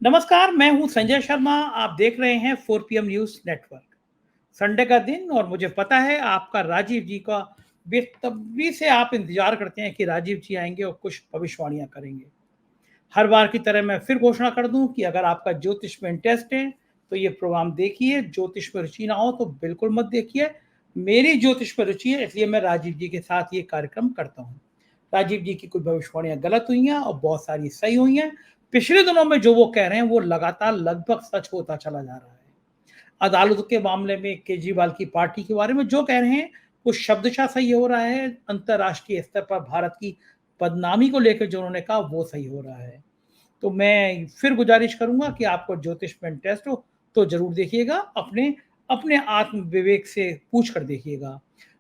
नमस्कार, मैं हूं संजय शर्मा। आप देख रहे हैं 4 पीएम न्यूज़ नेटवर्क। संडे का दिन और मुझे पता है आपका राजीव जी का बेसब्री से आप इंतज़ार करते हैं कि राजीव जी आएँगे और कुछ भविष्यवाणियाँ करेंगे। हर बार की तरह मैं फिर घोषणा कर दूँ कि अगर आपका ज्योतिष में इंटरेस्ट है, तो ये प्रोग्राम देखिए। ज्योतिष में रुचि ना हो तो बिल्कुल मत देखिए। मेरी ज्योतिष में रुचि है, इसलिए मैं राजीव जी के साथ ये कार्यक्रम करता हूँ। राजीव जी की कुछ भविष्यवाणियाँ गलत हुई हैं और बहुत सारी सही हुई हैं। पिछले दिनों में जो वो कह रहे हैं, वो लगातार लगभग सच होता चला जा रहा है। अदालतों के मामले में केजरीवाल की पार्टी के बारे में जो कह रहे हैं, वो शब्दशः सही हो रहा है। अंतर्राष्ट्रीय स्तर पर भारत की बदनामी को लेकर जो उन्होंने कहा, वो सही हो रहा है। तो मैं फिर गुजारिश करूँगा कि आपको ज्योतिष में इंटरेस्ट हो, तो ज़रूर देखिएगा। अपने अपने आत्म विवेक से पूछ कर देखिएगा।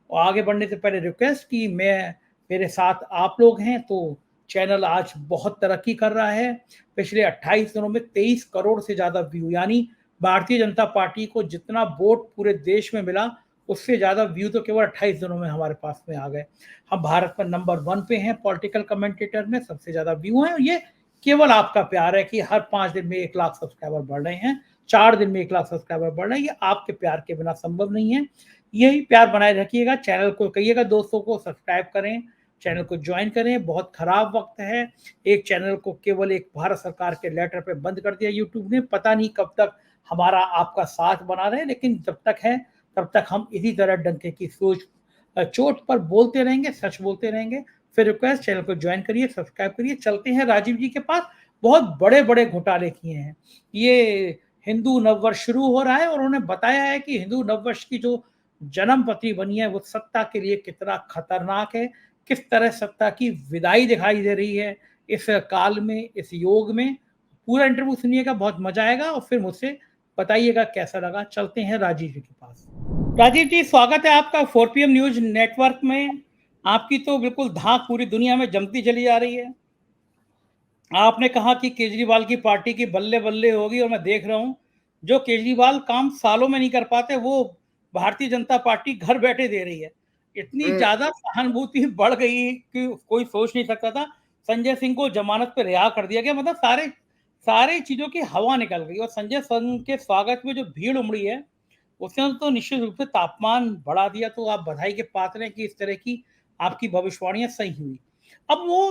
और आगे बढ़ने से पहले रिक्वेस्ट कि मेरे साथ आप लोग हैं, तो चैनल आज बहुत तरक्की कर रहा है। पिछले 28 दिनों में 23 करोड़ से ज़्यादा व्यू, यानी भारतीय जनता पार्टी को जितना वोट पूरे देश में मिला, उससे ज़्यादा व्यू तो केवल 28 दिनों में हमारे पास में आ गए। हम भारत में नंबर 1 पे हैं पॉलिटिकल कमेंटेटर में, सबसे ज़्यादा व्यू हैं। ये केवल आपका प्यार है कि हर 5 दिन में 1 लाख सब्सक्राइबर बढ़ रहे हैं, 4 दिन में 1 लाख सब्सक्राइबर बढ़ रहे हैं। ये आपके प्यार के बिना संभव नहीं है। यही प्यार बनाए रखिएगा। चैनल को कहिएगा दोस्तों को सब्सक्राइब करें, चैनल को जॉइन करें। बहुत खराब वक्त है। एक चैनल को केवल एक भारत सरकार के लेटर पे बंद कर दिया यूट्यूब ने। पता नहीं कब तक हमारा आपका साथ बना रहे, लेकिन जब तक है तब तक हम इसी तरह डंके की चोट पर बोलते रहेंगे, सच बोलते रहेंगे। फिर रिक्वेस्ट, चैनल को ज्वाइन करिए, सब्सक्राइब करिए। चलते हैं राजीव जी के पास। बहुत बड़े बड़े घोटाले किए हैं। ये हिंदू नववर्ष शुरू हो रहा है और उन्होंने बताया है कि हिंदू नववर्ष की जो जन्म पत्री बनी है, वो सत्ता के लिए कितना खतरनाक है, किस तरह सत्ता की विदाई दिखाई दे रही है इस काल में, इस योग में। पूरा इंटरव्यू सुनिएगा, बहुत मजा आएगा और फिर मुझसे बताइएगा कैसा लगा। चलते हैं राजीव जी के पास। राजीव जी, स्वागत है आपका 4 पीएम न्यूज नेटवर्क में। आपकी तो बिल्कुल धाक पूरी दुनिया में जमती चली जा रही है। आपने कहा कि केजरीवाल की पार्टी की बल्ले-बल्ले होगी और मैं देख रहा हूँ, जो केजरीवाल काम सालों में नहीं कर पाते, वो भारतीय जनता पार्टी घर बैठे दे रही है। इतनी हुँ। ज़्यादा सहानुभूति बढ़ गई कि कोई सोच नहीं सकता था। संजय सिंह को ज़मानत पे रिहा कर दिया गया, मतलब सारे सारी चीज़ों की हवा निकल गई और संजय सिंह के स्वागत में जो भीड़ उमड़ी है, उसने तो निश्चित रूप से तापमान बढ़ा दिया। तो आप बधाई के पात्र हैं कि इस तरह की आपकी भविष्यवाणियाँ सही हुई। अब वो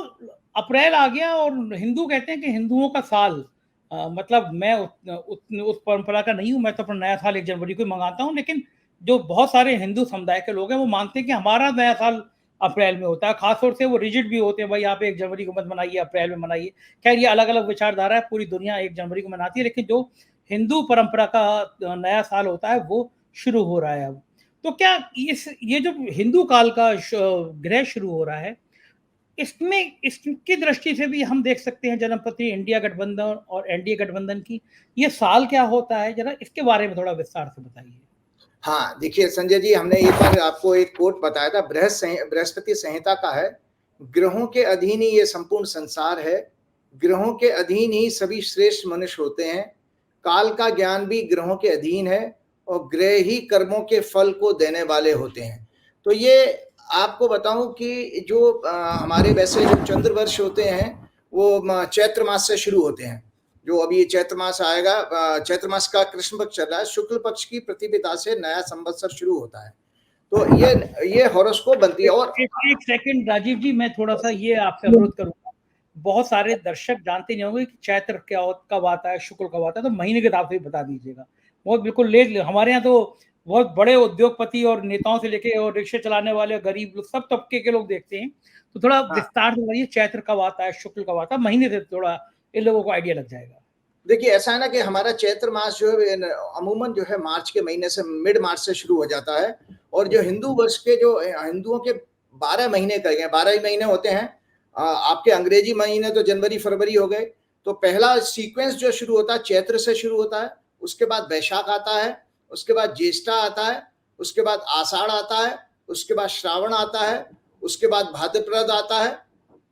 अप्रैल आ गया और हिंदू कहते हैं कि हिंदुओं का साल, मतलब मैं उस परंपरा का नहीं हूँ। मैं तो अपना नया साल 1 जनवरी को ही मनाता हूँ, लेकिन जो बहुत सारे हिंदू समुदाय के लोग हैं, वो मानते हैं कि हमारा नया साल अप्रैल में होता है। खास तौर से वो रिजिड भी होते हैं, भाई आप 1 जनवरी को मत मनाइए, अप्रैल में मनाइए। खैर, ये अलग-अलग विचारधारा है, पूरी दुनिया 1 जनवरी को मनाती है, लेकिन जो हिंदू परंपरा का नया साल होता है, वो शुरू हो रहा है अब। तो क्या ये जो हिंदू काल का ग्रह शुरू हो रहा है, इसमें इसकी दृष्टि से भी हम देख सकते हैं जनप्रति इंडिया गठबंधन और एनडीए गठबंधन की, ये साल क्या होता है? ज़रा इसके बारे में थोड़ा विस्तार से बताइए। हाँ, देखिए संजय जी, हमने एक बार आपको एक कोट बताया था, बृहस्पति संहिता का है। ग्रहों के अधीन ही ये संपूर्ण संसार है। ग्रहों के अधीन ही सभी श्रेष्ठ मनुष्य होते हैं। काल का ज्ञान भी ग्रहों के अधीन है और ग्रह ही कर्मों के फल को देने वाले होते हैं। तो ये आपको बताऊँ कि जो हमारे वैसे जो चंद्र वर्ष होते हैं, वो चैत्र मास से शुरू होते हैं। जो अभी चैत्र मास आएगा, चैत्र मास का कृष्ण पक्ष चल रहा है, शुक्ल पक्ष की प्रतिपदा से नया संवत्सर शुरू होता है। तो ये हॉरोस्कोप बनती है। और एक सेकंड राजीव जी, मैं थोड़ा-सा ये आपसे अनुरोध करूँगा। बहुत सारे दर्शक जानते नहीं होंगे कि चैत्र कब आता है, शुक्ल कब आता है, तो महीने के हिसाब से भी बता दीजिएगा। बहुत बिल्कुल लेट हमारे यहाँ तो बहुत बड़े उद्योगपति और नेताओं से लेके और रिक्शे चलाने वाले गरीब लोग, सब तबके के लोग देखते हैं। तो थोड़ा हाँ, विस्तार से बताइए, चैत्र कब आता है, शुक्ल कब आता है? महीने से थोड़ा इन लोगों को आइडिया लग जाएगा। देखिए ऐसा है ना कि हमारा चैत्र मास जो है अमूमन जो है मार्च के महीने से, मिड मार्च से शुरू हो जाता है। और जो हिंदू वर्ष के, जो हिंदुओं के 12 महीने कहे गए, 12 ही महीने होते हैं। आपके अंग्रेजी महीने तो जनवरी फरवरी हो गए। तो पहला सीक्वेंस जो शुरू होता है चैत्र से शुरू होता है। उसके बाद वैशाख आता है, उसके बाद ज्येष्ठा आता है, उसके बाद आषाढ़ आता है, उसके बाद श्रावण आता है, उसके बाद भाद्रपद आता है,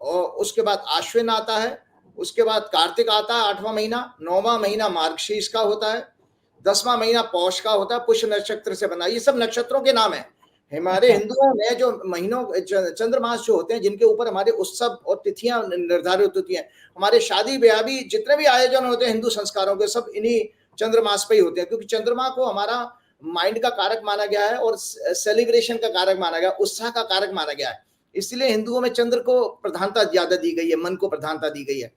और उसके बाद आश्विन आता है, उसके बाद कार्तिक आता है 8वां महीना, 9वां महीना मार्गशीर्ष का होता है, 10वां महीना पौष का होता है, पुष्य नक्षत्र से बना। ये सब नक्षत्रों के नाम है। हमारे हिंदुओं में जो महीनों चंद्रमास जो होते हैं, जिनके ऊपर हमारे उत्सव और तिथियां निर्धारित होती हैं, हमारे शादी ब्याह भी जितने भी आयोजन होते हैं हिंदू संस्कारों के, सब इन्हीं चंद्रमास पे ही होते हैं, क्योंकि चंद्रमा को हमारा माइंड का कारक माना गया है और सेलिब्रेशन का कारक माना गया, उत्साह का कारक माना गया है। इसलिए हिंदुओं में चंद्र को प्रधानता ज्यादा दी गई है, मन को प्रधानता दी गई है।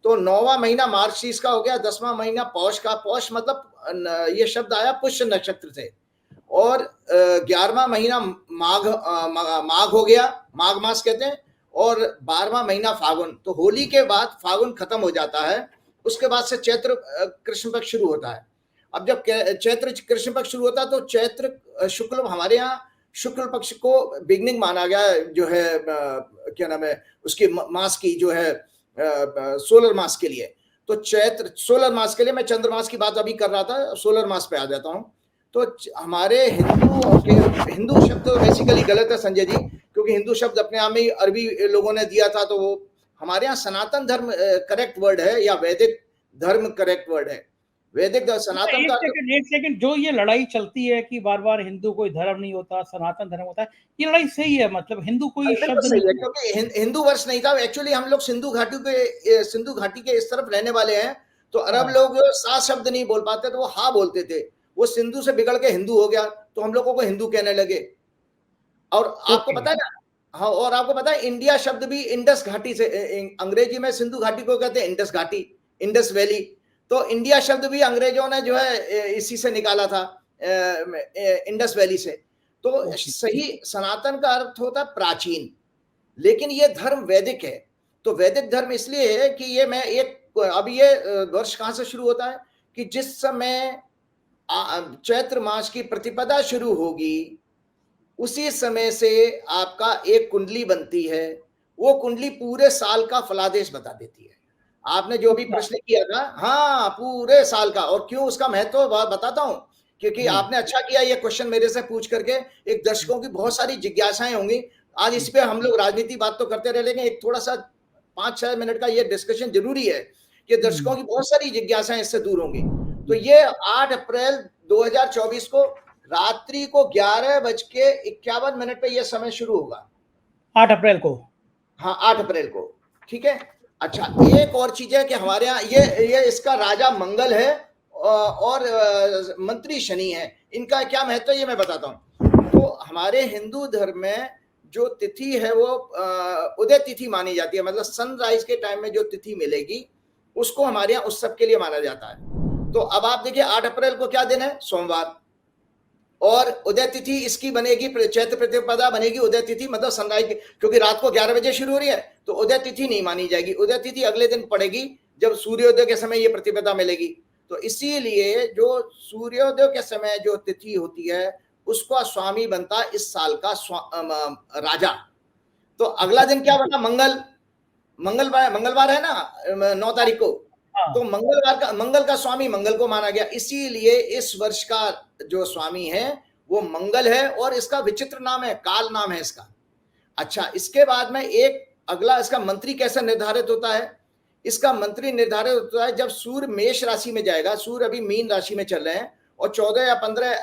तो 9वां महीना मार्गशीर्ष का हो गया, 10वां महीना पौष का। पौष मतलब ये शब्द आया पुष्य नक्षत्र से। और 11वां महीना माघ हो गया, माघ मास कहते हैं। और 12वां महीना फागुन। तो होली के बाद फागुन खत्म हो जाता है, उसके बाद से चैत्र कृष्ण पक्ष शुरू होता है। अब जब चैत्र कृष्ण पक्ष शुरू होता है तो चैत्र शुक्ल, हमारे यहाँ शुक्ल पक्ष को बिगनिंग माना गया, जो है क्या नाम है उसकी मास की, जो है सोलर मास के लिए। तो चैत्र सोलर मास के लिए, मैं चंद्रमास की बात अभी कर रहा था, सोलर मास पे आ जाता हूँ। तो हमारे हिंदू शब्द तो बेसिकली गलत है संजय जी, क्योंकि हिंदू शब्द अपने आप में ही अरबी लोगों ने दिया था। तो वो हमारे यहाँ सनातन धर्म करेक्ट वर्ड है, या वैदिक धर्म करेक्ट वर्ड है। वैदिक सनातन का एक सेकंड, जो ये लड़ाई चलती है कि बार बार हिंदू कोई धर्म नहीं होता, सनातन धर्म होता है, ये लड़ाई सही है? मतलब हिंदू कोई शब्द सही है, क्योंकि हिंदू वर्ष नहीं था एक्चुअली। हम लोग सिंधु घाटी के इस तरफ रहने वाले हैं। तो अरब लोग सा शब्द नहीं बोल पाते, तो वो हा बोलते थे। वो सिंधु से बिगड़ के हिंदू हो गया, तो हम लोगों को हिंदू कहने लगे। और आपको पता है ना, हाँ, और आपको पता है इंडिया शब्द भी इंडस घाटी से, अंग्रेजी में सिंधु घाटी को कहते हैं इंडस घाटी, इंडस वैली। तो इंडिया शब्द भी अंग्रेजों ने जो है इसी से निकाला था, इंडस वैली से। तो सही सनातन का अर्थ होता है प्राचीन, लेकिन ये धर्म वैदिक है। तो वैदिक धर्म इसलिए है कि ये मैं एक, अब ये वर्ष कहां से शुरू होता है कि जिस समय चैत्र मास की प्रतिपदा शुरू होगी, उसी समय से आपका एक कुंडली बनती है। वो कुंडली पूरे साल का फलादेश बता देती है। आपने जो भी प्रश्न किया था, हाँ, पूरे साल का। और क्यों उसका महत्व बताता हूं, क्योंकि आपने अच्छा किया ये क्वेश्चन मेरे से पूछ करके। एक दर्शकों की बहुत सारी जिज्ञासाएं होंगी आज इस पे। हम लोग राजनीति बात तो करते रह, लेकिन एक थोड़ा सा 5-6 मिनट का ये डिस्कशन जरूरी है कि दर्शकों की बहुत सारी जिज्ञासाएं इससे दूर होंगी। तो ये 8 अप्रैल 2024 को रात्रि को 11:51 पे ये समय शुरू होगा। 8 अप्रैल को? हाँ, 8 अप्रैल को। ठीक है। अच्छा, एक और चीज है कि हमारे यहाँ ये इसका राजा मंगल है और मंत्री शनि है। इनका क्या महत्व है ये मैं बताता हूँ। तो हमारे हिंदू धर्म में जो तिथि है वो उदय तिथि मानी जाती है, मतलब सनराइज के टाइम में जो तिथि मिलेगी उसको हमारे यहाँ उत्सव के लिए माना जाता है। तो अब आप देखिए 8 अप्रैल को क्या दिन है? सोमवार। और उदय तिथि इसकी बनेगी, चैत्र प्रतिपदा बनेगी उदय तिथि, मतलब सनराइज, क्योंकि रात को 11 बजे शुरू हो रही है तो उदय तिथि नहीं मानी जाएगी। उदय तिथि अगले दिन पड़ेगी जब सूर्योदय के समय ये प्रतिपदा मिलेगी। तो इसीलिए जो सूर्योदय के समय जो तिथि होती है उसका स्वामी बनता इस साल का राजा। तो अगला दिन क्या बना? मंगलवार है ना, 9 तारीख को। तो मंगल का स्वामी मंगल को माना गया, इसीलिए इस वर्ष का जो स्वामी है वो मंगल है। और इसका विचित्र नाम है, काल नाम है इसका। अच्छा, इसके बाद में एक अगला, इसका मंत्री कैसे निर्धारित होता है? इसका मंत्री निर्धारित होता है जब सूर्य मेष राशि में जाएगा। सूर्य अभी मीन राशि में चल रहे हैं और 14 या 15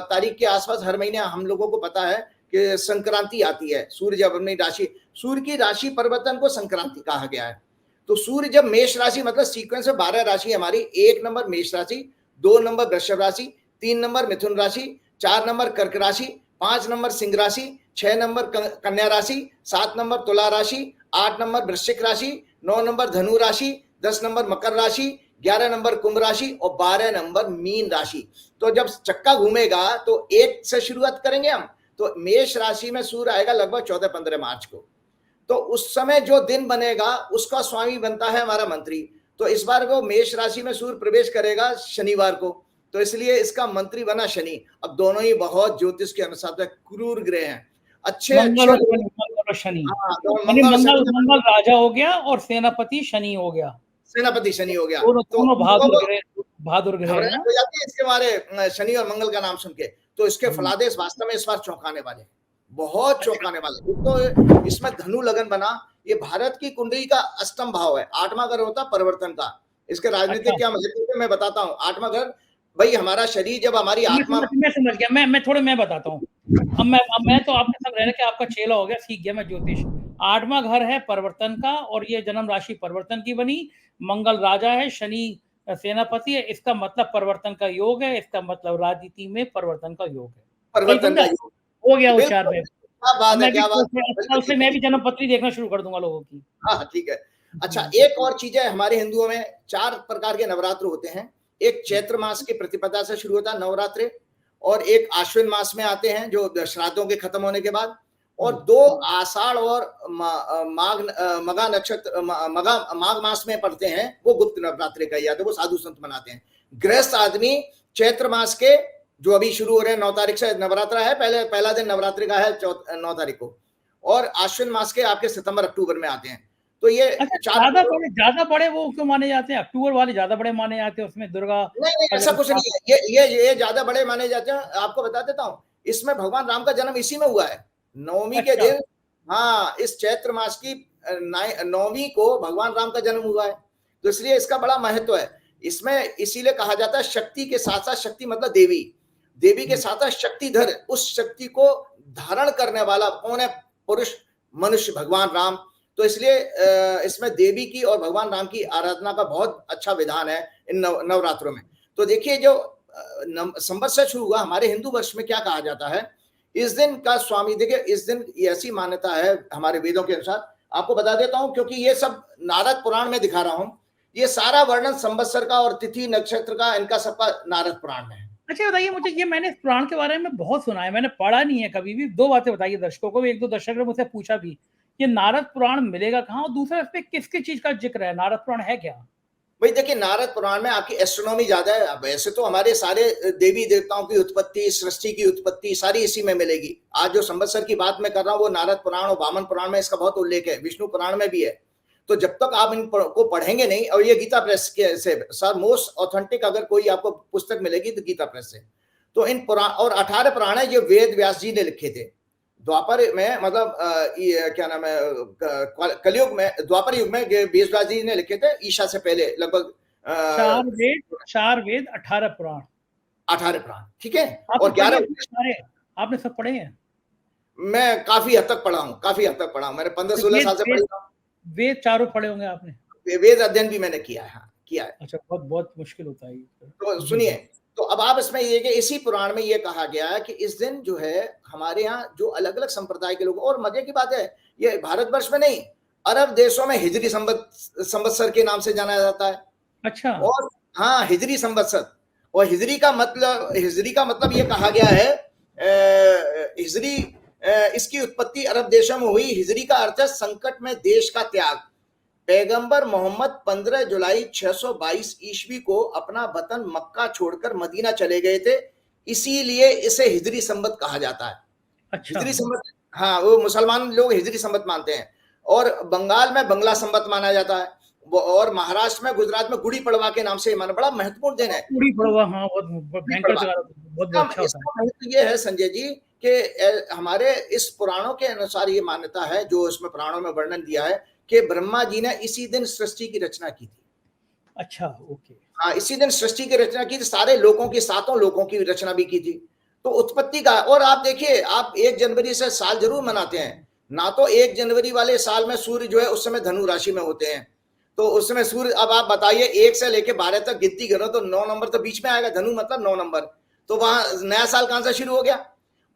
तारीख के आसपास हर महीने हम लोगों को पता है कि संक्रांति आती है। सूर्य जब अपनी राशि, सूर्य की राशि परिवर्तन को संक्रांति कहा गया है। तो सूर्य जब मेष राशि, मतलब सीक्वेंस में 12 राशि हमारी, 1 नंबर मेष राशि, 2 नंबर वृषभ राशि, 3 नंबर मिथुन राशि, 4 नंबर कर्क राशि, 5 नंबर सिंह राशि, 6 नंबर कन्या राशि, 7 नंबर तुला राशि, 8 नंबर वृश्चिक राशि, 9 नंबर धनु राशि, 10 नंबर मकर राशि, 11 नंबर कुंभ राशि और 12 नंबर मीन राशि। तो जब चक्का घूमेगा तो 1 से शुरुआत करेंगे हम। तो मेष राशि में सूर्य आएगा लगभग 14-15 मार्च को। तो उस समय जो दिन बनेगा उसका स्वामी बनता है हमारा मंत्री। तो इस बार वो मेष राशि में सूर्य प्रवेश करेगा शनिवार को, तो इसलिए इसका मंत्री बना शनि। अब दोनों ही बहुत ज्योतिष के अनुसार क्रूर ग्रह हैं। अच्छे मंगल और शनि। मंगल राजा हो गया और सेनापति शनि हो गया। दोनों बहादुर ग्रह है। इसके बारे शनि और मंगल का नाम सुन के, तो इसके फलादेश वास्तव में इस बार चौंकाने वाले, बहुत चौंकाने वाले। तो इसमें धनु लगन बना। ये भारत की कुंडली का अष्टम भाव है। 8वां घर होता परिवर्तन का। इसके राजनीतिक क्या महत्व मैं बताता हूँ। 8वां घर, भाई हमारा शरीर जब हमारी आत्मा, मैं समझ गया। मैं बताता हूँ। अब मैं तो आपके साथ रह के आपका चेला हो गया, सीख गया मैं ज्योतिष। 8वां घर है परिवर्तन का और ये जन्म राशि परिवर्तन की बनी। मंगल राजा है, शनि सेनापति है, इसका मतलब परिवर्तन का योग है, इसका मतलब राजनीति में परिवर्तन का योग है। सही परिवर्तन समझा? का योग। हो गया होशियार बिल्कुल, मैं। क्या अब बात है, मैं भी क्या बात है, कल बिल्कुल से ठीक मैं है। भी जन्म पत्री देखना शुरू कर दूंगा लोगों की। हाँ, ठीक है। अच्छा, हम्म। एक और चीज़ है, हमारे हिंदुओं में 4 प्रकार के नवरात्र होते हैं। एक चैत्र मास की प्रतिपदा से शुरू होता है नवरात्रि, और एक आश्विन मास में आते हैं जो श्राद्धों के खत्म होने के बाद, और 2 आषाढ़ और मघा नक्षत्र माघ मास में पड़ते हैं, वो गुप्त नवरात्रि का याद है, वो साधु संत मनाते हैं। गृहस्थ आदमी चैत्र मास के जो अभी शुरू हो रहे हैं 9 तारीख से नवरात्रा है, पहला दिन नवरात्रि का है 9 तारीख को, और आश्विन मास के आपके सितंबर अक्टूबर में आते हैं। तो ये अच्छा, 4 ज्यादा बड़े वो क्यों माने जाते हैं? अक्टूबर वाले ज्यादा बड़े माने जाते हैं, उसमें दुर्गा नहीं नहीं, का ऐसा जन्म कुछ था। नहीं है, ये ज्यादा बड़े माने जाते हैं। आपको बता देता हूँ, इसमें भगवान राम का जन्म इसी में हुआ है, नवमी के अच्छा। दिन। हाँ, इस चैत्र मास की नवमी को भगवान राम का जन्म हुआ है, तो इसलिए इसका बड़ा महत्व है। इसमें इसीलिए कहा जाता है शक्ति के साथ साथ, शक्ति मतलब देवी, देवी के साथ साथ शक्तिधर, उस शक्ति को धारण करने वाला कौन है? पुरुष मनुष्य भगवान राम। तो इसलिए इसमें देवी की और भगवान राम की आराधना का बहुत अच्छा विधान है इन नवरात्रों में। तो देखिए, जो संवत्सर शुरू हुआ हमारे हिंदू वर्ष में, क्या कहा जाता है इस दिन का स्वामी, देखिए इस दिन ऐसी मान्यता है हमारे वेदों के अनुसार, आपको बता देता हूं, क्योंकि ये सब नारद पुराण में दिखा रहा हूं, ये सारा वर्णन संवत्सर का और तिथि नक्षत्र का, इनका सबका नारद पुराण में है। अच्छा बताइए मुझे, ये मैंने इस पुराण के बारे में बहुत सुना है, मैंने पढ़ा नहीं है कभी भी। 2 बातें बताइए दर्शकों को, एक दो दर्शक ने मुझसे पूछा भी, ये नारद पुराण मिलेगा कहाँ, और दूसरा इस पे किस किस चीज का जिक्र है, नारद पुराण है क्या? भाई देखिए, नारद पुराण में आपकी एस्ट्रोनॉमी ज्यादा है। वैसे तो हमारे सारे देवी देवताओं की उत्पत्ति, सृष्टि की उत्पत्ति सारी इसी में मिलेगी। आज जो संवत्सर की बात मैं कर रहा हूँ, वो नारद पुराण और वामन पुराण में इसका बहुत उल्लेख है, विष्णु पुराण में भी है। तो जब तक आप इन को पढ़ेंगे नहीं, और ये गीता प्रेस के से सर मोस्ट ऑथेंटिक अगर कोई आपको पुस्तक मिलेगी तो गीता प्रेस से। तो इन पुराण, और 18 पुराण है, ये वेद व्यास जी ने लिखे थे द्वापर में, मतलब क्या नाम है, कलयुग में, द्वापर युग में वेद व्यास जी ने लिखे थे, ईशा से पहले लगभग 4 वेद 18 पुराण। 18 प्राण, ठीक है। आपने और पढ़े 11 हैं सारे? आपने सब पढ़े हैं? मैं काफी हद तक पढ़ा हूँ, काफी हद तक पढ़ा हूँ, मैंने 15-16 वेद साल से वेद पढ़ी हूँ। वेद चारों पढ़े होंगे आपने? वेद अध्ययन भी मैंने किया है, हाँ, किया है। अच्छा, बहुत बहुत मुश्किल होता है ये। तो जी सुनिए, जी। तो अब आप इसमें ये कि इसी पुराण में ये कहा गया है कि इस दिन जो है हमारे यहाँ जो अलग अलग संप्रदाय के लोग, और मजे की बात है, ये भारतवर्ष में नहीं, अरब देशों में हिजरी संवत्सर के नाम से जाना जाता है। अच्छा। और हाँ, हिजरी संवत्सर, और हिजरी का मतलब ये कहा गया है, हिजरी, इसकी उत्पत्ति अरब देशों में हुई। हिजरी का अर्थ है संकट में देश का त्याग। पैगंबर मोहम्मद 15 जुलाई 622 ईस्वी को अपना वतन मक्का छोड़कर मदीना चले गए थे, इसीलिए इसे हिजरी संवत कहा जाता है। अच्छा। हिजरी संवत, हाँ, वो मुसलमान लोग हिजरी संवत मानते हैं। और बंगाल में बंगला संवत माना जाता है, और महाराष्ट्र में, गुजरात में गुड़ी पड़वा के नाम से माना, बड़ा महत्वपूर्ण दिन है पूरी पड़वा, हाँ, बहुत गुड़ी भयंकर पड़वा। त्योहार, बहुत इसका बहुत अच्छा होता है। इसका महत्व ये है संजय जी कि हमारे इस पुराणों के अनुसार ये मान्यता है, जो इसमें पुराणों में वर्णन दिया है, कि ब्रह्मा जी ने इसी दिन सृष्टि की रचना की थी। अच्छा, ओके। हाँ, इसी दिन सृष्टि की रचना की थी, सारे लोगों की, 7 लोगों की रचना भी की थी। तो उत्पत्ति का, और आप देखिए, आप 1 जनवरी से साल जरूर मनाते हैं ना, तो 1 जनवरी वाले साल में सूर्य जो है उस समय धनु राशि में होते हैं, तो उस समय सूर्य, अब आप बताइए 1 से लेके 12 तक गिनती करो तो 9 नंबर तो बीच में आएगा, धनु मतलब 9 नंबर, तो वहां नया साल कहां से शुरू हो गया।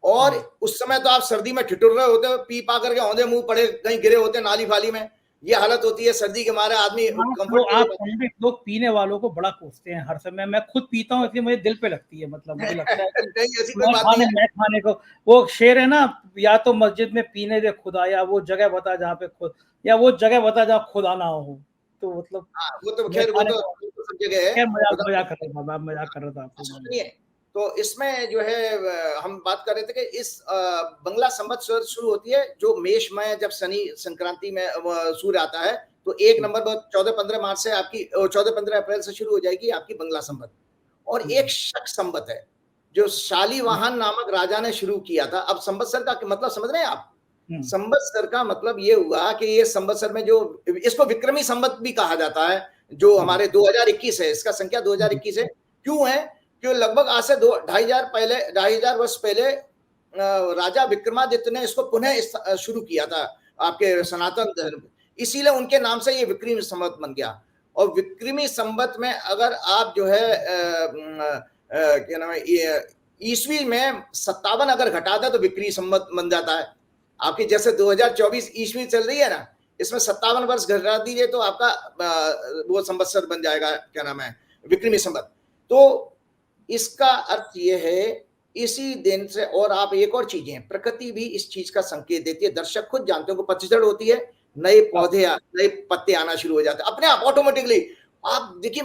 और उस समय तो आप सर्दी में ठिठुर रहे होते, पी पा करके औंधे मुंह पड़े कहीं गिरे होते नाली फाली में, ये हालत होती है, सर्दी के मारे आदमी तो कंफर्ट। आप पंडित लोग पीने वालों को बड़ा कोसते हैं हर समय। मैं खुद पीता हूँ, इसलिए मुझे दिल पे लगती है, मतलब मुझे लगता है कि नहीं, ऐसी कोई बात नहीं है। मैं खाने को, वो शेर है ना, या तो मस्जिद में पीने दे खुदा, या वो जगह बता जहाँ पे खुद, या वो जगह बता जहाँ खुदा ना हो। तो मतलब हाँ, वो तो मैं खैर, वो खाने तो को, सब जगह है, खैर मजाक खुदा। मजाक कर रहा था, मजाक कर रहा था आपको मैं। सुनिए, तो इसमें जो है हम बात कर रहे थे कि इस बंगला संवत्सर शुरू होती है जो मेष में, जब शनि संक्रांति में सूर्य आता है, तो 1 नंबर 14-15 मार्च से आपकी, 14-15 अप्रैल से शुरू हो जाएगी आपकी बंगला संवत। और एक शक संवत है जो शालीवाहन नामक राजा ने शुरू किया था। अब संवत्सर का मतलब समझ रहे हैं आप? संवत्सर का मतलब ये हुआ कि ये संवत्सर में जो, इसको विक्रमी संवत भी कहा जाता है, जो हमारे 2021 है, इसका संख्या 2021 है। क्यों है? क्यों? लगभग आज से 2 ढाई हजार वर्ष पहले राजा विक्रमादित्य ने इसको पुनः शुरू किया था आपके सनातन धर्म, इसीलिए उनके नाम से ये विक्रमी संवत बन गया। और विक्रमी संवत में अगर आप जो है क्या नाम है, ईस्वी में 57 अगर घटा दे तो विक्रमी संवत बन जाता है। आपकी जैसे 2024 ईस्वी चल रही है ना, इसमें 57 वर्ष घटा दीजिए तो आपका वो संवत्सर बन जाएगा, क्या नाम है, विक्रमी संवत। तो इसका अर्थ ये है इसी दिन से। और आप एक और चीज है, प्रकृति भी इस चीज का संकेत देती है, दर्शक खुद जानते हो, पतझड़ होती है, नए पौधे नए पत्ते आना शुरू हो जाते हैं अपने आप ऑटोमेटिकली। आप देखिए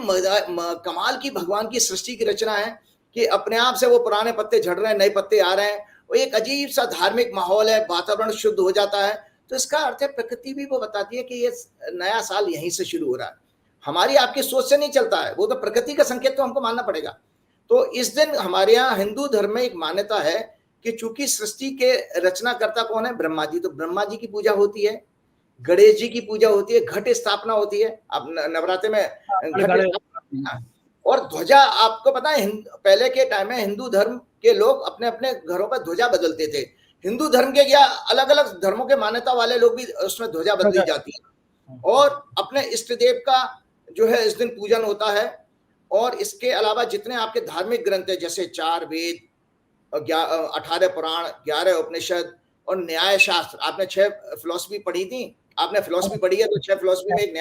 कमाल की भगवान की सृष्टि की रचना है कि अपने आप से वो पुराने पत्ते झड़ रहे हैं, नए पत्ते आ रहे हैं, और एक अजीब सा धार्मिक माहौल है, वातावरण शुद्ध हो जाता है। तो इसका अर्थ है प्रकृति भी वो बताती है कि ये नया साल यहीं से शुरू हो रहा है, हमारी आपकी सोच से नहीं चलता है, वो तो प्रकृति का संकेत तो हमको मानना पड़ेगा। तो इस दिन हमारे यहाँ हिंदू धर्म में एक मान्यता है कि चूंकि सृष्टि के रचनाकर्ता कौन है, ब्रह्मा जी, तो ब्रह्मा जी की पूजा होती है, गणेश जी की पूजा होती है, घट स्थापना होती है, अब नवरात्रि में घट स्थापना। और ध्वजा, आपको पता है पहले के टाइम में हिंदू धर्म के लोग अपने अपने घरों पर ध्वजा बदलते थे। हिंदू धर्म के या अलग अलग धर्मों के मान्यता वाले लोग भी उसमें ध्वजा बदली जाती है। और अपने इष्ट देव का जो है इस दिन पूजन होता है। और इसके अलावा जितने आपके धार्मिक ग्रंथ है, जैसे 4 वेद, 18 पुराण, 11 उपनिषद और न्याय शास्त्र, आपने 6 फिलॉसफी पढ़ी थी, आपने फिलॉसफी पढ़ी है तो 6 फिलॉसफी में एक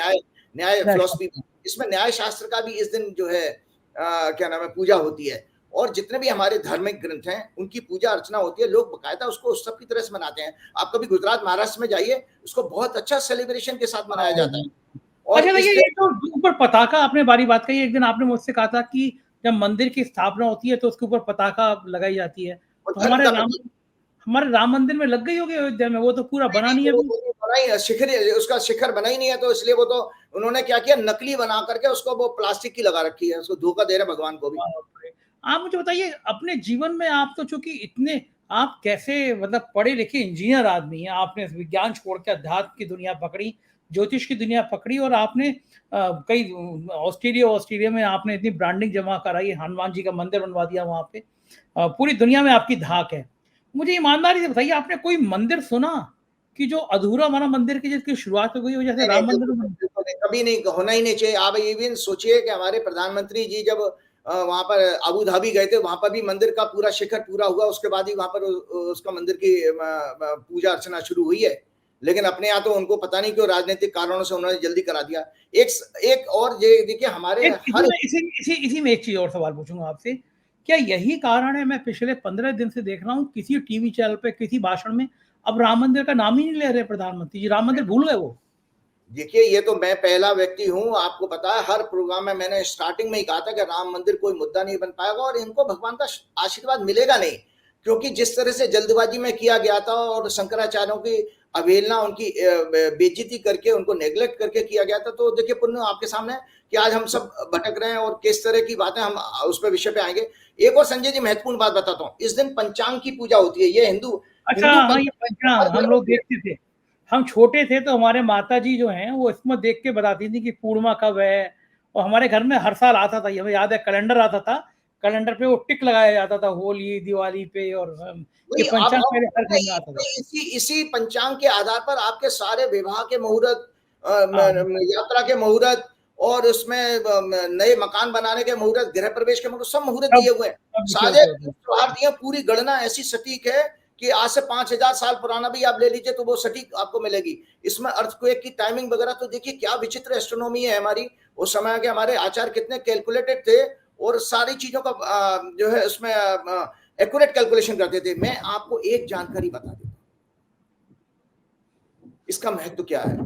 न्याय फिलॉसफी, इसमें न्याय शास्त्र का भी इस दिन जो है क्या नाम है, पूजा होती है। और जितने भी हमारे धार्मिक ग्रंथ हैं उनकी पूजा अर्चना होती है, लोग बकायदा उसको उत्सव की तरह से मनाते हैं। आप कभी गुजरात महाराष्ट्र में जाइए, उसको बहुत अच्छा सेलिब्रेशन के साथ मनाया जाता है। और अच्छा भैया, ये तो ऊपर पताका आपने बारी बात कही, एक दिन आपने मुझसे कहा था कि जब मंदिर की स्थापना होती है तो उसके ऊपर पताका लगाई जाती है, तो हमारे राम मंदिर में लग गई होगी अयोध्या में, वो तो पूरा बना नहीं है, शिखर, उसका शिखर बना ही नहीं है, तो इसलिए वो तो उन्होंने क्या किया, नकली बना करके उसको वो प्लास्टिक की लगा रखी है, उसको धोखा दे रहे भगवान को भी। आप मुझे बताइए, अपने जीवन में आप तो चूंकि इतने, आप कैसे मतलब पढ़े लिखे इंजीनियर आदमी हैं, आपने विज्ञान छोड़ के अध्यात्म की दुनिया पकड़ी, ज्योतिष की दुनिया पकड़ी, और आपने कई ऑस्ट्रेलिया में आपने इतनी ब्रांडिंग जमा कराई, हनुमान जी का मंदिर बनवा दिया वहां पे, पूरी दुनिया में आपकी धाक है। मुझे ईमानदारी से बताइए, आपने कोई मंदिर सुना कि जो अधूरा बना मंदिर की जिसकी शुरुआत हो गई हो, जैसे राम मंदिर? कभी नहीं, होना ही नहीं चाहिए। आप ये भी सोचिए कि हमारे प्रधानमंत्री जी जब वहां पर अबू धाबी गए थे, वहां पर भी मंदिर का पूरा शिखर पूरा हुआ, उसके बाद ही वहां पर उसका मंदिर की पूजा अर्चना शुरू हुई है। लेकिन अपने यहाँ तो उनको पता नहीं क्यों राजनीतिक कारणों से उन्होंने जल्दी करा दिया। एक और देखिए हमारे इसी में एक चीज और सवाल पूछूंगा आपसे, क्या यही कारण है, मैं पिछले 15 दिन से देख रहा हूँ किसी टीवी चैनल पे किसी भाषण में अब राम मंदिर का नाम ही नहीं ले रहे प्रधानमंत्री जी, राम मंदिर भूल गए वो? देखिए, ये तो मैं पहला व्यक्ति हूं, आपको पता है हर प्रोग्राम में मैंने स्टार्टिंग में ही कहा था कि राम मंदिर कोई मुद्दा नहीं बन पाएगा और इनको भगवान का आशीर्वाद मिलेगा नहीं, क्योंकि जिस तरह से जल्दबाजी में किया गया था और शंकराचार्यों की अवहेलना, उनकी बेइज्जती करके, उनको नेग्लेक्ट करके किया गया था। तो देखिए पुण्य आपके सामने कि आज हम सब भटक रहे हैं और किस तरह की बातें, हम उस पर विषय पे आएंगे। एक और संजय जी महत्वपूर्ण बात बताता हूँ, इस दिन पंचांग की पूजा होती है, ये हिंदू। अच्छा, हाँ, ये पंचांग हम लोग देखते थे, हम छोटे थे तो हमारे माता जी जो हैं वो इसमें देख के बताती थी कि पूर्णिमा कब है, और हमारे घर में हर साल आता था, हमें याद है कैलेंडर आता था, कैलेंडर पे वो टिक लगाया जाता था होली दिवाली पे, और ये पंचांग मेरे हर घर में आता था। इसी पंचांग के आधार पर आपके सारे विवाह के मुहूर्त, यात्रा के मुहूर्त, और उसमें नए मकान बनाने के मुहूर्त, गृह प्रवेश के मुहूर्त, सब मुहूर्त दिए हुए हैं, सारे त्योहार दिए। पूरी गणना ऐसी सटीक है कि आज से 5000 साल पुराना भी आप ले लीजिए तो वो सटीक आपको मिलेगी। इसमें अर्थक्वेक की टाइमिंग वगैरह, तो देखिए क्या विचित्र एस्ट्रोनॉमी है हमारी। उस समय के हमारे आचार्य कितने कैलकुलेटेड थे और सारी चीजों का जो है उसमें एक्यूरेट कैलकुलेशन करते थे। मैं आपको एक जानकारी बता देता हूं, इसका महत्व क्या है।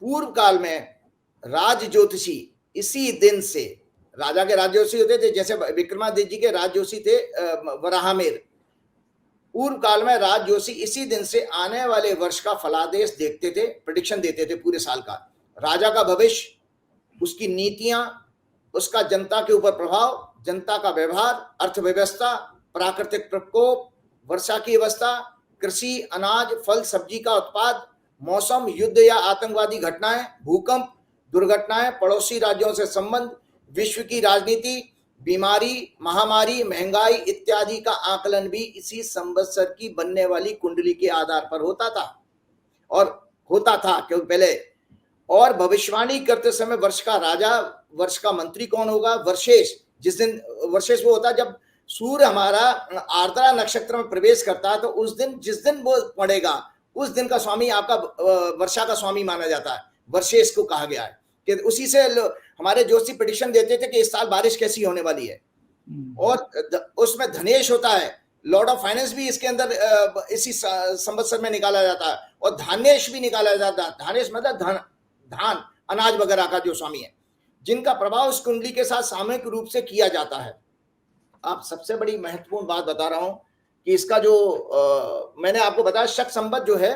पूर्व काल में राज ज्योतिषी इसी दिन से, राजा के राज ज्योतिषी होते थे, जैसे विक्रमादित्य जी के राज ज्योतिषी थे वराहमिहिर। पूर्व काल में राज ज्योतिषी इसी दिन से आने वाले वर्ष का फलादेश देखते थे, प्रेडिक्शन देते थे पूरे साल का, राजा का भविष्य, उसकी नीतियां, उसका जनता के ऊपर प्रभाव, जनता का व्यवहार, अर्थव्यवस्था, प्राकृतिक प्रकोप, वर्षा की अवस्था, कृषि, अनाज, फल सब्जी का उत्पाद, मौसम, युद्ध या आतंकवादी घटनाएं, भूकंप, दुर्घटनाएं, पड़ोसी राज्यों से संबंध, विश्व की राजनीति, बीमारी, महामारी, महंगाई इत्यादि का आकलन भी इसी संवत्सर की बनने वाली कुंडली के आधार पर होता था क्योंकि पहले। और भविष्यवाणी करते समय वर्ष का राजा, वर्ष का मंत्री कौन होगा, वर्षेश। जिस दिन वर्षेश वो होता है जब सूर्य हमारा आर्द्रा नक्षत्र में प्रवेश करता है, तो उस दिन, जिस दिन वो पड़ेगा, उस दिन का स्वामी आपका वर्षा का स्वामी माना जाता है, वर्षेश को कहा गया है। कि उसी से हमारे जोशी प्रेडिक्शन देते थे कि इस साल बारिश कैसी होने वाली है। और उसमें धनेश होता है, लॉर्ड ऑफ फाइनेंस भी इसके अंदर इसी संवत्सर में निकाला जाता है, और धानेश भी निकाला जाता है। धानेश मतलब धान, अनाज वगैरह का जो स्वामी है, जिनका प्रभाव उस कुंडली के साथ सामूहिक रूप से किया जाता है। आप सबसे बड़ी महत्वपूर्ण बात बता रहा हूं कि इसका जो मैंने आपको बताया, शक संवत जो है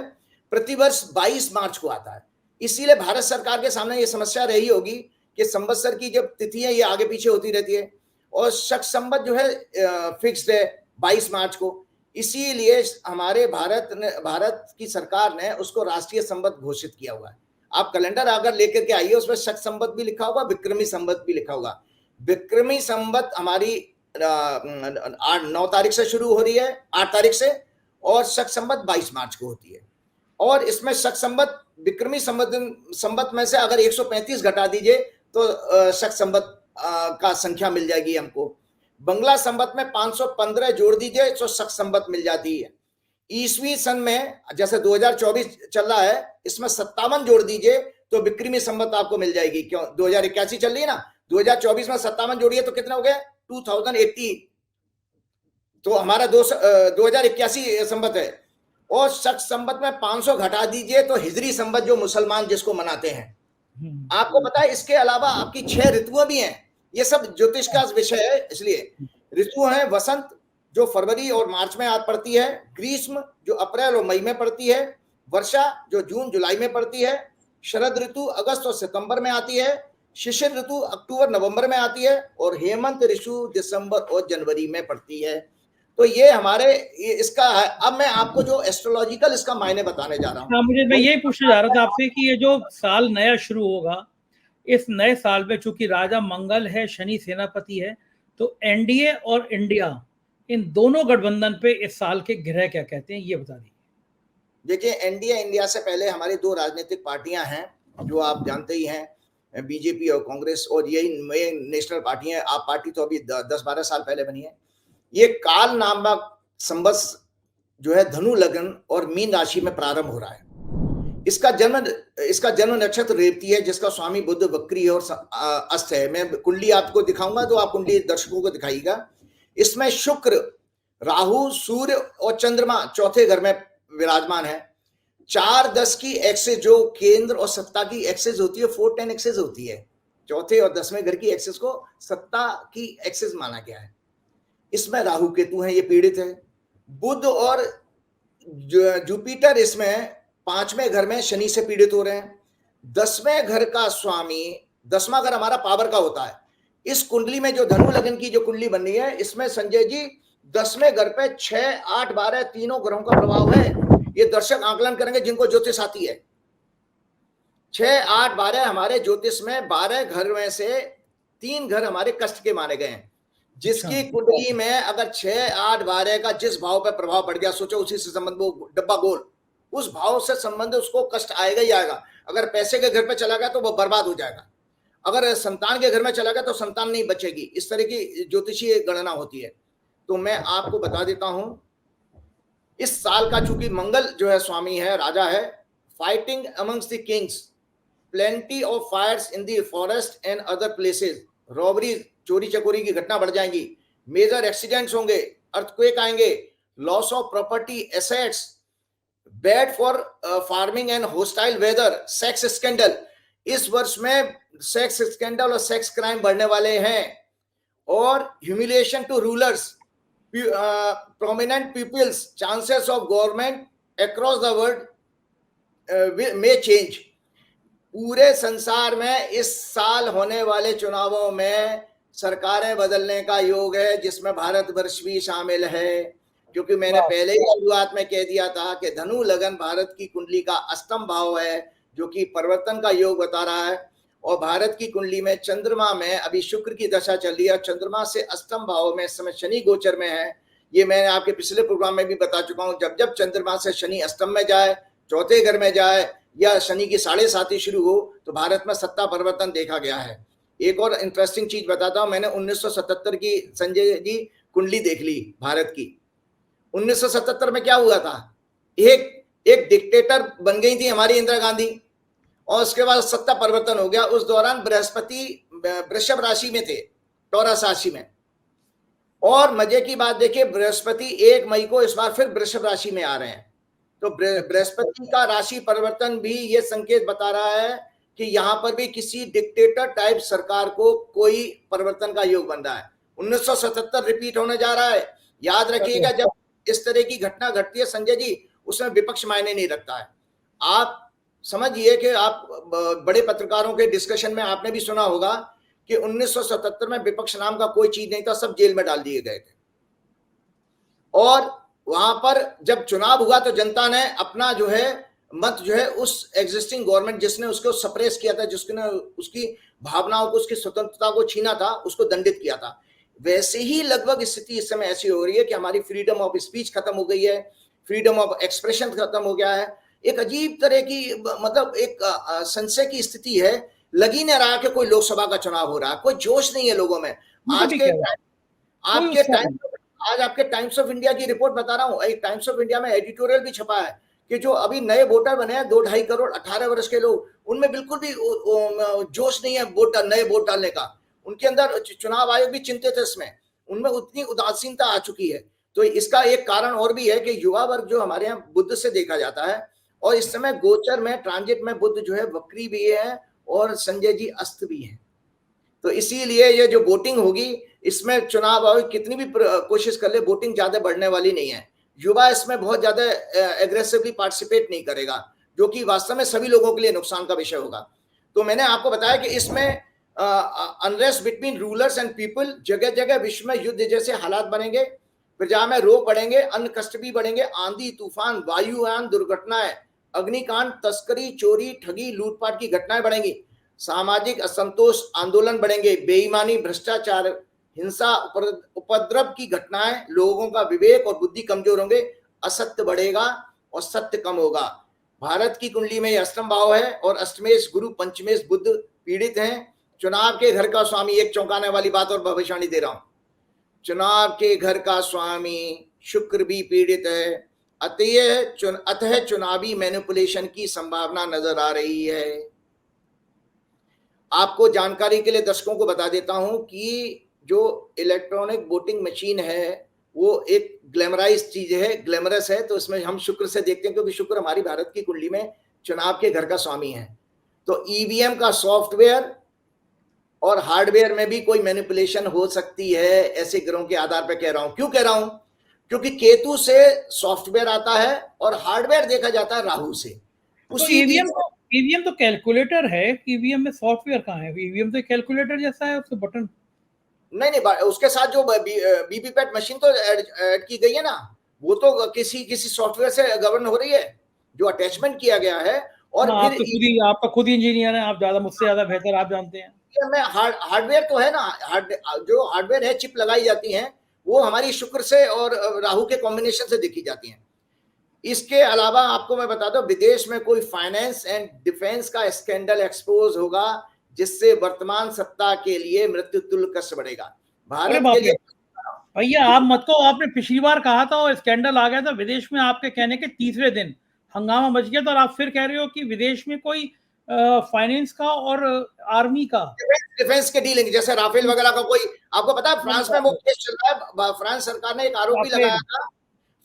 प्रतिवर्ष 22 मार्च को आता है। इसीलिए भारत सरकार के सामने ये समस्या रही होगी कि संवत्सर की जब तिथि है ये आगे पीछे होती रहती है, और शक संवत जो है फिक्स्ड है 22 मार्च को। इसीलिए हमारे भारत की सरकार ने उसको राष्ट्रीय संवत घोषित किया हुआ है। आप कैलेंडर अगर लेकर के आइए, उसमें शक संवत भी लिखा होगा, विक्रमी संवत भी लिखा होगा। विक्रमी संवत हमारी 9 तारीख से शुरू हो रही है, 8 तारीख से, और शक संवत 22 मार्च को होती है। और इसमें शक संवत, विक्रमी संवत में से अगर 135 घटा दीजिए तो शक संवत का संख्या मिल जाएगी हमको। बंगला संवत में 515 जोड़ दीजिए तो शक संवत मिल जाती है। ईसवी सन में जैसे 2024 चल रहा है, इसमें 57 जोड़ दीजिए तो विक्रमी संवत आपको मिल जाएगी। क्यों, 2081 चल रही है ना, 2024 में 57 जोड़िए तो कितना हो गया, 2080। तो हमारा 2081 संवत है। और शक संवत में 500 घटा दीजिए तो हिजरी संवत, जो मुसलमान जिसको मनाते हैं। आपको पता है इसके अलावा आपकी 6 ऋतुएं भी हैं। ये सब ज्योतिष का विषय है, इसलिए ऋतु है वसंत जो फरवरी और मार्च में पड़ती है, ग्रीष्म जो अप्रैल और मई में पड़ती है, वर्षा जो जून जुलाई में पड़ती है, शरद ऋतु अगस्त और सितंबर में आती है, शिशिर ऋतु अक्टूबर नवंबर में आती है, और हेमंत ऋतु दिसंबर और जनवरी में पड़ती है। तो ये हमारे इसका है। अब मैं आपको जो एस्ट्रोलॉजिकल इसका मायने बताने जा रहा हूँ। मैं यही पूछने जा रहा था आपसे कि ये जो साल नया शुरू होगा, इस नए साल में चूंकि राजा मंगल है, शनि सेनापति है, तो एनडीए और इंडिया, इन दोनों गठबंधन पे इस साल के ग्रह क्या कहते हैं, ये बता दीजिए। देखिए, एनडीए, इंडिया से पहले हमारी 2 राजनीतिक पार्टियां हैं जो आप जानते ही हैं, बीजेपी और कांग्रेस, और यही मेन नेशनल पार्टी है। आप पार्टी तो अभी 10-12 साल पहले बनी है। ये काल नामक संवत्सर जो है धनु लग्न और मीन राशि में प्रारंभ हो रहा है। इसका जन्म नक्षत्र रेवती है, जिसका स्वामी बुध वक्री और अस्त है। मैं कुंडली आपको दिखाऊंगा तो आप कुंडली दर्शकों को दिखाइएगा। इसमें शुक्र, राहु, सूर्य और चंद्रमा चौथे घर में विराजमान है। 4-10 की एक्सेस, जो केंद्र और सत्ता की एक्सेस होती है, 4-10 एक्सेस होती है। चौथे और 10वें घर की एक्सेस को सत्ता की एक्सेस माना गया है। इसमें राहु केतु हैं, ये पीड़ित है। बुध और जुपिटर इसमें 5वें घर में शनि से पीड़ित हो रहे हैं। 10वें घर का स्वामी, 10वां घर हमारा पावर का होता है। इस कुंडली में जो धनु लग्न की जो कुंडली बन रही है, इसमें संजय जी 10वें घर पे 6, 8, 12 तीनों ग्रहों का प्रभाव है। ये दर्शक आकलन करेंगे जिनको ज्योतिष आती है। 6, 8, 12 हमारे ज्योतिष में 12 घर में से 3 घर हमारे कष्ट के माने गए हैं। जिसकी कुंडली में अगर 6, 8, 12 का जिस भाव पर प्रभाव पड़ गया, सोचो उसी से संबंध, वो डब्बा गोल, उस भाव से संबंध उसको कष्ट आएगा ही आएगा। अगर पैसे के घर पे चला गया तो वो बर्बाद हो जाएगा। अगर संतान के घर में चला गया तो संतान नहीं बचेगी। इस तरह की ज्योतिषीय गणना होती है। तो मैं आपको बता देता हूं, इस साल का चूंकि मंगल जो है स्वामी है, राजा है, fighting amongst the kings, plenty of fires in the forest and other places, robbery, चोरी चकोरी की घटना बढ़ जाएंगी, मेजर एक्सीडेंट्स होंगे, अर्थक्वेक आएंगे, loss of property assets, bad for farming and hostile weather, sex scandal. इस वर्ष में सेक्स स्कैंडल और सेक्स क्राइम बढ़ने वाले हैं। और humiliation to rulers, prominent peoples, chances of government across the world में चेंज। पूरे संसार में इस साल होने वाले चुनावों में सरकारें बदलने का योग है, जिसमें भारतवर्ष भी शामिल है। क्योंकि मैंने पहले ही शुरुआत में कह दिया था कि धनु लगन भारत की कुंडली का अष्टम भाव है, जो कि परिवर्तन का योग बता रहा है। और भारत की कुंडली में चंद्रमा में अभी शुक्र की दशा चल रही है, चंद्रमा से अष्टम भाव में इस समय शनि गोचर में है। ये मैंने आपके पिछले प्रोग्राम में भी बता चुका हूं, जब जब चंद्रमा से शनि अष्टम में जाए, चौथे घर में जाए, या शनि की 7.5 शुरू हो, तो भारत में सत्ता परिवर्तन देखा गया है। एक और इंटरेस्टिंग चीज बताता हूं, मैंने 1977 की संजय जी कुंडली देख ली भारत की। 1977 में क्या हुआ था, एक डिक्टेटर बन गई थी हमारी इंदिरा गांधी, और उसके बाद सत्ता परिवर्तन हो गया। उस दौरान बृहस्पति वृषभ राशि में थे, टॉरस राशि में। और मजे की बात देखिए, बृहस्पति 1 मई को इस बार फिर वृषभ राशि में आ रहे हैं। तो बृहस्पति का राशि परिवर्तन भी ये संकेत बता रहा है कि यहां पर भी किसी डिक्टेटर टाइप सरकार को कोई परिवर्तन का योग बन रहा है। 1977 रिपीट होने जा रहा है। याद रखिएगा, जब इस तरह की घटना घटती है संजय जी, उसमें विपक्ष मायने नहीं रखता है। आप समझिए कि आप बड़े पत्रकारों के डिस्कशन में आपने भी सुना होगा कि 1977 में विपक्ष नाम का कोई चीज नहीं था, सब जेल में डाल दिए गए थे। और वहां पर जब चुनाव हुआ तो जनता ने अपना जो है मत जो है उस एग्जिस्टिंग गवर्नमेंट जिसने उसको सप्रेस किया था, जिसने उसकी भावनाओं को, उसकी स्वतंत्रता को छीना था, उसको दंडित किया था। वैसे ही लगभग स्थिति इस समय ऐसी हो रही है कि हमारी फ्रीडम ऑफ स्पीच खत्म हो गई है, फ्रीडम ऑफ एक्सप्रेशन खत्म हो गया है। एक अजीब तरह की मतलब एक संशय की स्थिति है। लगी नहीं रहा कि कोई लोकसभा का चुनाव हो रहा है, कोई जोश नहीं है लोगों में। आज आपके टाइम्स ऑफ इंडिया की रिपोर्ट बता रहा हूं, एक टाइम्स ऑफ इंडिया में एडिटोरियल भी छपा है कि जो अभी नए वोटर बने हैं 2-2.5 करोड़ 18 वर्ष के लोग, उनमें बिल्कुल भी जोश नहीं है नए वोट डालने का। उनके अंदर चुनाव आयोग भी चिंतित है इसमें, उनमें उतनी उदासीनता आ चुकी है। तो इसका एक कारण और भी है कि युवा वर्ग जो हमारे यहाँ बुध से देखा जाता है, और इस समय गोचर में ट्रांजिट में बुध जो है वक्री भी है और संजय जी अस्त भी है। तो इसीलिए ये जो वोटिंग होगी, इसमें चुनाव आयोग कितनी भी कोशिश कर ले, वोटिंग ज्यादा बढ़ने वाली नहीं है। युवा इसमें बहुत ज्यादा एग्रेसिवली पार्टिसिपेट नहीं करेगा, जो कि वास्तव में सभी लोगों के लिए नुकसान का विषय होगा। तो मैंने आपको बताया कि इसमें unrest between rulers and people, जगह जगह विश्व में युद्ध जैसे हालात बनेंगे, प्रजा में रोग बढ़ेंगे, अन्न कष्ट भी बढ़ेंगे, आंधी तूफान, वायुयान दुर्घटनाएं, अग्निकांड, तस्करी, चोरी, ठगी, लूटपाट की घटनाएं बढ़ेंगी, सामाजिक असंतोष, आंदोलन बढ़ेंगे, बेईमानी, भ्रष्टाचार, हिंसा, उपद्रव की घटनाएं, लोगों का विवेक और बुद्धि कमजोर होंगे, असत्य बढ़ेगा और सत्य कम होगा। भारत की कुंडली में अष्टम भाव है और अष्टमेश गुरु पंचमेश बुध पीड़ित हैं। चुनाव के घर का स्वामी, एक चौंकाने वाली बात और भविष्यवाणी दे रहा हूं, चुनाव के घर का स्वामी शुक्र भी पीड़ित है। अतः चुनावी मैनिपुलेशन की संभावना नजर आ रही है। आपको जानकारी के लिए दर्शकों को बता देता हूं कि जो इलेक्ट्रॉनिक वोटिंग मशीन है वो एक ग्लैमराइज चीज है, ग्लैमरस है। तो इसमें हम शुक्र से देखते हैं, क्योंकि शुक्र हमारी भारत की कुंडली में चुनाव के घर का स्वामी है। तो ईवीएम का सॉफ्टवेयर और हार्डवेयर में भी कोई मैनिपुलेशन हो सकती है, ऐसे ग्रहों के आधार पर कह रहा हूं। क्यों कह रहा हूं? क्योंकि केतु से सॉफ्टवेयर आता है और हार्डवेयर देखा जाता है राहु से। तो ईवीएम तो कैलकुलेटर है, ईवीएम में सॉफ्टवेयर कहाँ है? ईवीएम तो कैलकुलेटर जैसा है, उसके बटन नहीं, उसके साथ जो वीवीपैट मशीन तो ऐड की गई है ना, वो तो किसी सॉफ्टवेयर से गवर्न हो रही है, जो अटैचमेंट किया गया है। और फिर आपका खुद इंजीनियर है, आप ज्यादा मुझसे ज्यादा बेहतर आप जानते हैं। में हार्डवेयर तो है ना, जो हार्डवेयर है, चिप लगाई जाती हैं, वो हमारी शुक्र से और राहु के कॉम्बिनेशन से देखी जाती हैं। इसके अलावा आपको मैं बता दूं, विदेश में कोई फाइनेंस एंड डिफेंस का स्कैंडल एक्सपोज होगा, जिससे वर्तमान सत्ता के लिए मृत्यु तुल्य कष्ट बढ़ेगा। भारत के लिए भैया आप मत को, आपने पिछली बार कहा था और स्कैंडल आ गया था विदेश में, आपके कहने के तीसरे दिन हंगामा मच गया था, और आप फिर कह रहे हो कि विदेश में कोई फाइनेंस का और आर्मी का डिफेंस के डीलिंग, जैसे राफेल वगैरह का कोई, आपको पता है फ्रांस में वो केस चल रहा है। फ्रांस सरकार ने एक आरोप भी लगाया था,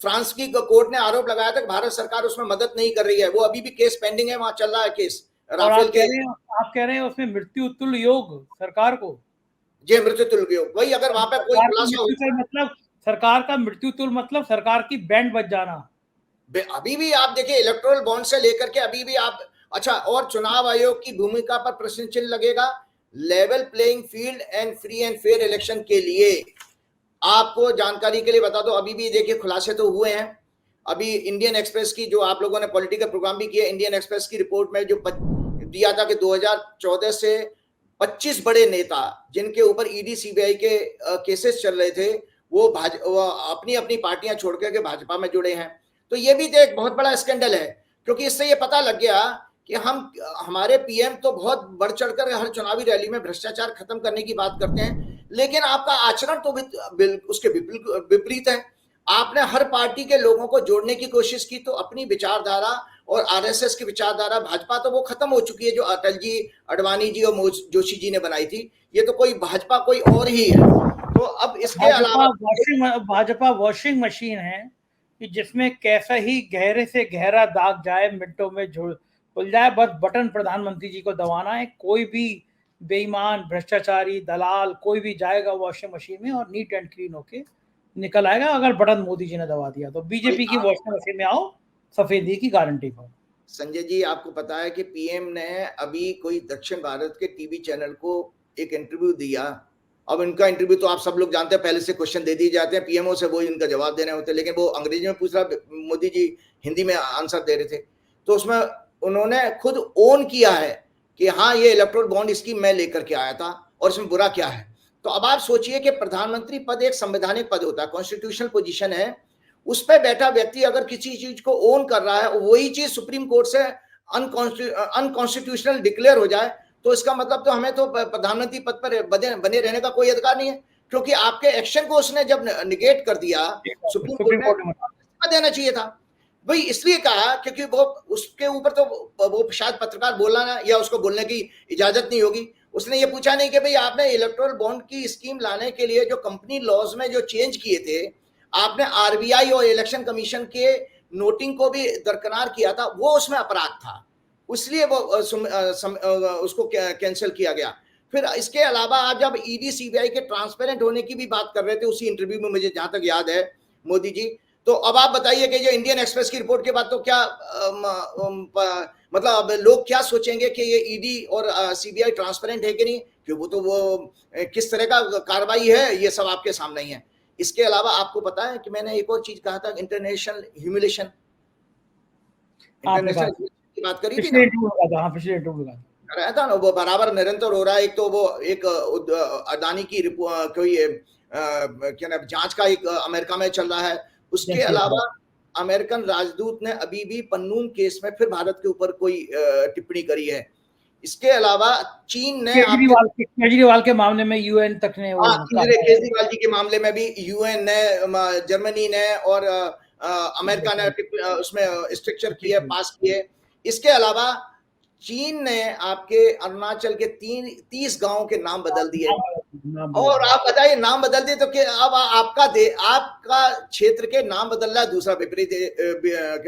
फ्रांस की कोर्ट ने आरोप लगाया था कि भारत सरकार उसमें मदद नहीं कर रही है। वो अभी भी केस पेंडिंग है, वहां चल रहा है केस राफेल के। आप कह रहे हैं उसमें मृत्यु तुल्य योग सरकार को, जी मृत्यु तुल्य योग। वही अगर वहां पे कोई खुलासा हो, मतलब सरकार का मृत्यु तुल्य मतलब सरकार की बैंड बज जाना। अभी भी आप देखिए, इलेक्टोरल बॉन्ड से लेकर के अभी भी आप, अच्छा, और चुनाव आयोग की भूमिका पर प्रश्न चिन्ह लगेगा। Level playing field and free and fair election के लिए आपको जानकारी के लिए बता दो, अभी भी देखिए खुलासे तो हुए हैं। अभी इंडियन एक्सप्रेस की, जो आप लोगों ने पॉलिटिकल प्रोग्राम भी किया, इंडियन एक्सप्रेस की रिपोर्ट में दिया था कि 2014 से 25 बड़े नेता जिनके ऊपर ईडी सीबीआई के केसेस चल रहे थे वो अपनी अपनी पार्टियां छोड़ के भाजपा में जुड़े हैं। तो ये भी तो एक बहुत बड़ा स्कैंडल है, क्योंकि इससे ये पता लग गया कि हमारे पीएम तो बहुत बढ़ चढ़कर हर चुनावी रैली में भ्रष्टाचार खत्म करने की बात करते हैं, लेकिन आपका आचरण तो उसके विपरीत है। आपने हर पार्टी के लोगों को जोड़ने की कोशिश की, तो अपनी विचारधारा और आरएसएस की विचारधारा भाजपा तो वो खत्म हो चुकी है जो अटल जी, अडवाणी जी और जोशी जी ने बनाई थी। ये तो कोई भाजपा कोई और ही है। तो अब इसके अलावा भाजपा वॉशिंग मशीन है कि जिसमें कैसा ही गहरे से गहरा दाग जाए मिनटों में खुल जाए, बस बटन प्रधानमंत्री जी को दबाना है। कोई भी बेईमान, भ्रष्टाचारी, दलाल कोई भी जाएगा वॉशिंग मशीन में और नीट एंड क्लीन होके निकल आएगा अगर बटन मोदी जी ने दबा दिया तो। बीजेपी की वॉशिंग मशीन में आओ, सफेदी की गारंटी पाओ। संजय जी, आपको पता है कि पीएम ने अभी कोई दक्षिण भारत के टीवी चैनल को एक इंटरव्यू दिया। अब इनका इंटरव्यू तो आप सब लोग जानते हैं, पहले से क्वेश्चन दे दिए जाते हैं पीएमओ से, वो इनका जवाब दे रहे होते हैं, लेकिन वो अंग्रेजी में पूछ रहा, मोदी जी हिंदी में आंसर दे रहे थे। तो उसमें उन्होंने खुद ओन किया है कि हाँ, ये इलेक्टोरल बॉन्ड स्कीम मैं लेकर के आया था और इसमें बुरा क्या है। तो अब आप सोचिए कि प्रधानमंत्री पद एक संवैधानिक पद होता है, कॉन्स्टिट्यूशनल पोजीशन है। उस पर बैठा व्यक्ति अगर किसी चीज को ओन कर रहा है, वही चीज सुप्रीम कोर्ट से अनकॉन्स्टिट्यूशनल डिक्लेयर हो जाए, तो इसका मतलब तो हमें तो प्रधानमंत्री पद पर बने रहने का कोई अधिकार नहीं है, क्योंकि आपके एक्शन को उसने जब निगेट कर दिया सुप्रीम कोर्ट ने देना चाहिए था। भाई इसलिए कहा क्योंकि वो उसके ऊपर तो वो शायद पत्रकार बोलना या उसको बोलने की इजाजत नहीं होगी। उसने ये पूछा नहीं कि भाई आपने इलेक्टोरल बॉन्ड की स्कीम लाने के लिए जो कंपनी लॉज में जो चेंज किए थे, आपने आरबीआई और इलेक्शन कमीशन के नोटिंग को भी दरकिनार किया था, वो उसमें अपराध था, इसलिए वो उसको कैंसिल किया गया। फिर इसके अलावा आप जब ईडी सीबीआई के ट्रांसपेरेंट होने की भी बात कर रहे थे उसी इंटरव्यू में, मुझे जहां तक याद है मोदी जी, तो अब आप बताइए कि जो इंडियन एक्सप्रेस की रिपोर्ट के बाद तो क्या मतलब लोग क्या सोचेंगे कि ये ईडी और सीबीआई ट्रांसपेरेंट है कि नहीं, कि वो तो वो किस तरह का कार्रवाई है ये सब आपके सामने ही है। इसके अलावा आपको पता है कि मैंने एक और चीज कहा था, इंटरनेशनल ह्यूमिलेशन, इंटरनेशनल की बात करी थी ना, रहा था ना, वो बराबर निरंतर हो रहा है। एक तो वो एक अडानी की कोई क्या नाम जांच का एक अमेरिका में चल रहा है। उसके अलावा अमेरिकन राजदूत ने अभी भी पन्नून केस में फिर भारत के ऊपर कोई टिप्पणी करी है। इसके अलावा चीन ने केजरीवाल के मामले में यूएन तक ने, केजरीवाल जी के मामले में भी यूएन ने, जर्मनी ने और अमेरिका ने उसमें स्ट्रक्चर किए, पास किए। इसके अलावा चीन ने आपके अरुणाचल के 30 गांवों के नाम बदल दिए, और आप बताइए नाम बदल दिए तो अब आपका क्षेत्र के नाम बदल रहा है दूसरा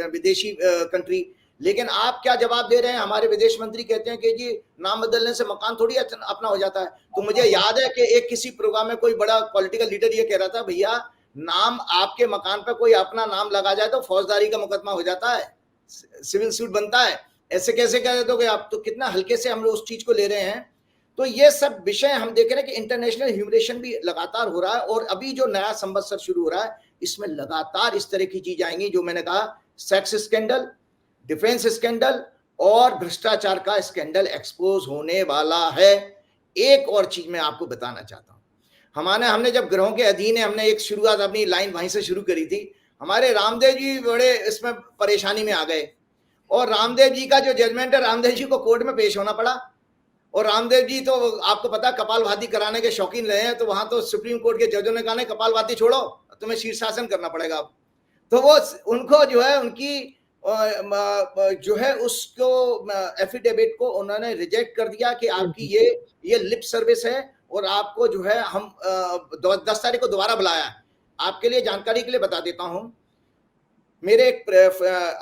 विदेशी कंट्री, लेकिन आप क्या जवाब दे रहे हैं? हमारे विदेश मंत्री कहते हैं कि जी नाम बदलने से मकान थोड़ी अपना हो जाता है। तो मुझे याद है कि एक किसी प्रोग्राम में कोई बड़ा पॉलिटिकल लीडर ये कह रहा था, भैया नाम आपके मकान पर कोई अपना नाम लगा जाए तो फौजदारी का मुकदमा हो जाता है, सिविल सूट बनता है, ऐसे कैसे कह दोगे आप? तो कितना हल्के से हम लोग उस चीज को ले रहे हैं। तो ये सब विषय हम देख रहे हैं कि इंटरनेशनल ह्यूमिलेशन भी लगातार हो रहा है, और अभी जो नया संवत्सर शुरू हो रहा है इसमें लगातार इस तरह की चीज आएंगी जो मैंने कहा, सेक्स स्कैंडल, डिफेंस स्कैंडल और भ्रष्टाचार का स्कैंडल एक्सपोज होने वाला है। एक और चीज मैं आपको बताना चाहता हूं, हमने जब ग्रहों के अधीन है, हमने एक शुरुआत अपनी लाइन वहीं से शुरू करी थी। हमारे रामदेव जी बड़े इसमें परेशानी में आ गए, और रामदेव जी का जो जजमेंट है, रामदेव जी को कोर्ट में पेश होना पड़ा। और रामदेव जी तो आपको पता कपालभाति कराने के शौकीन रहे हैं, तो वहां तो सुप्रीम कोर्ट के जजों ने कहा कपालभाति छोड़ो, तुम्हें शीर्षासन करना पड़ेगा। तो वो उनको जो है उनकी जो है उसको एफिडेविट को उन्होंने रिजेक्ट कर दिया कि आपकी ये लिप सर्विस है, और आपको जो है हम 10 तारीख को दोबारा बुलाया। आपके लिए जानकारी के लिए बता देता हूं, मेरे एक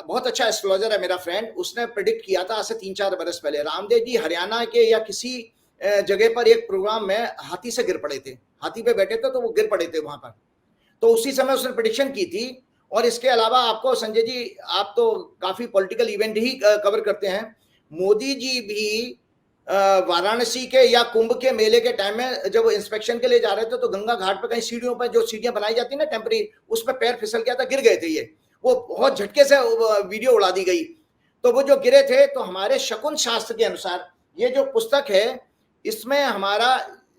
बहुत अच्छा एस्ट्रोलॉजर है मेरा फ्रेंड, उसने प्रेडिक्ट किया था आज से 3-4 बरस पहले, रामदेव जी हरियाणा के या किसी जगह पर एक प्रोग्राम में हाथी से गिर पड़े थे, हाथी पे बैठे थे तो वो गिर पड़े थे वहां पर, तो उसी समय उसने प्रेडिक्शन की थी। और इसके अलावा आपको संजय जी, आप तो काफी पॉलिटिकल इवेंट ही कवर करते हैं, मोदी जी भी वाराणसी के या कुंभ के मेले के टाइम में जब इंस्पेक्शन के लिए जा रहे थे तो गंगा घाट पर कहीं सीढ़ियों पर, जो सीढ़ियां बनाई जाती है ना टेम्परेरी, उस पर पैर फिसल गया था, गिर गए थे, ये वो बहुत झटके से वीडियो उड़ा दी गई। तो वो जो गिरे थे, तो हमारे शकुन शास्त्र के अनुसार ये जो पुस्तक है, इसमें हमारा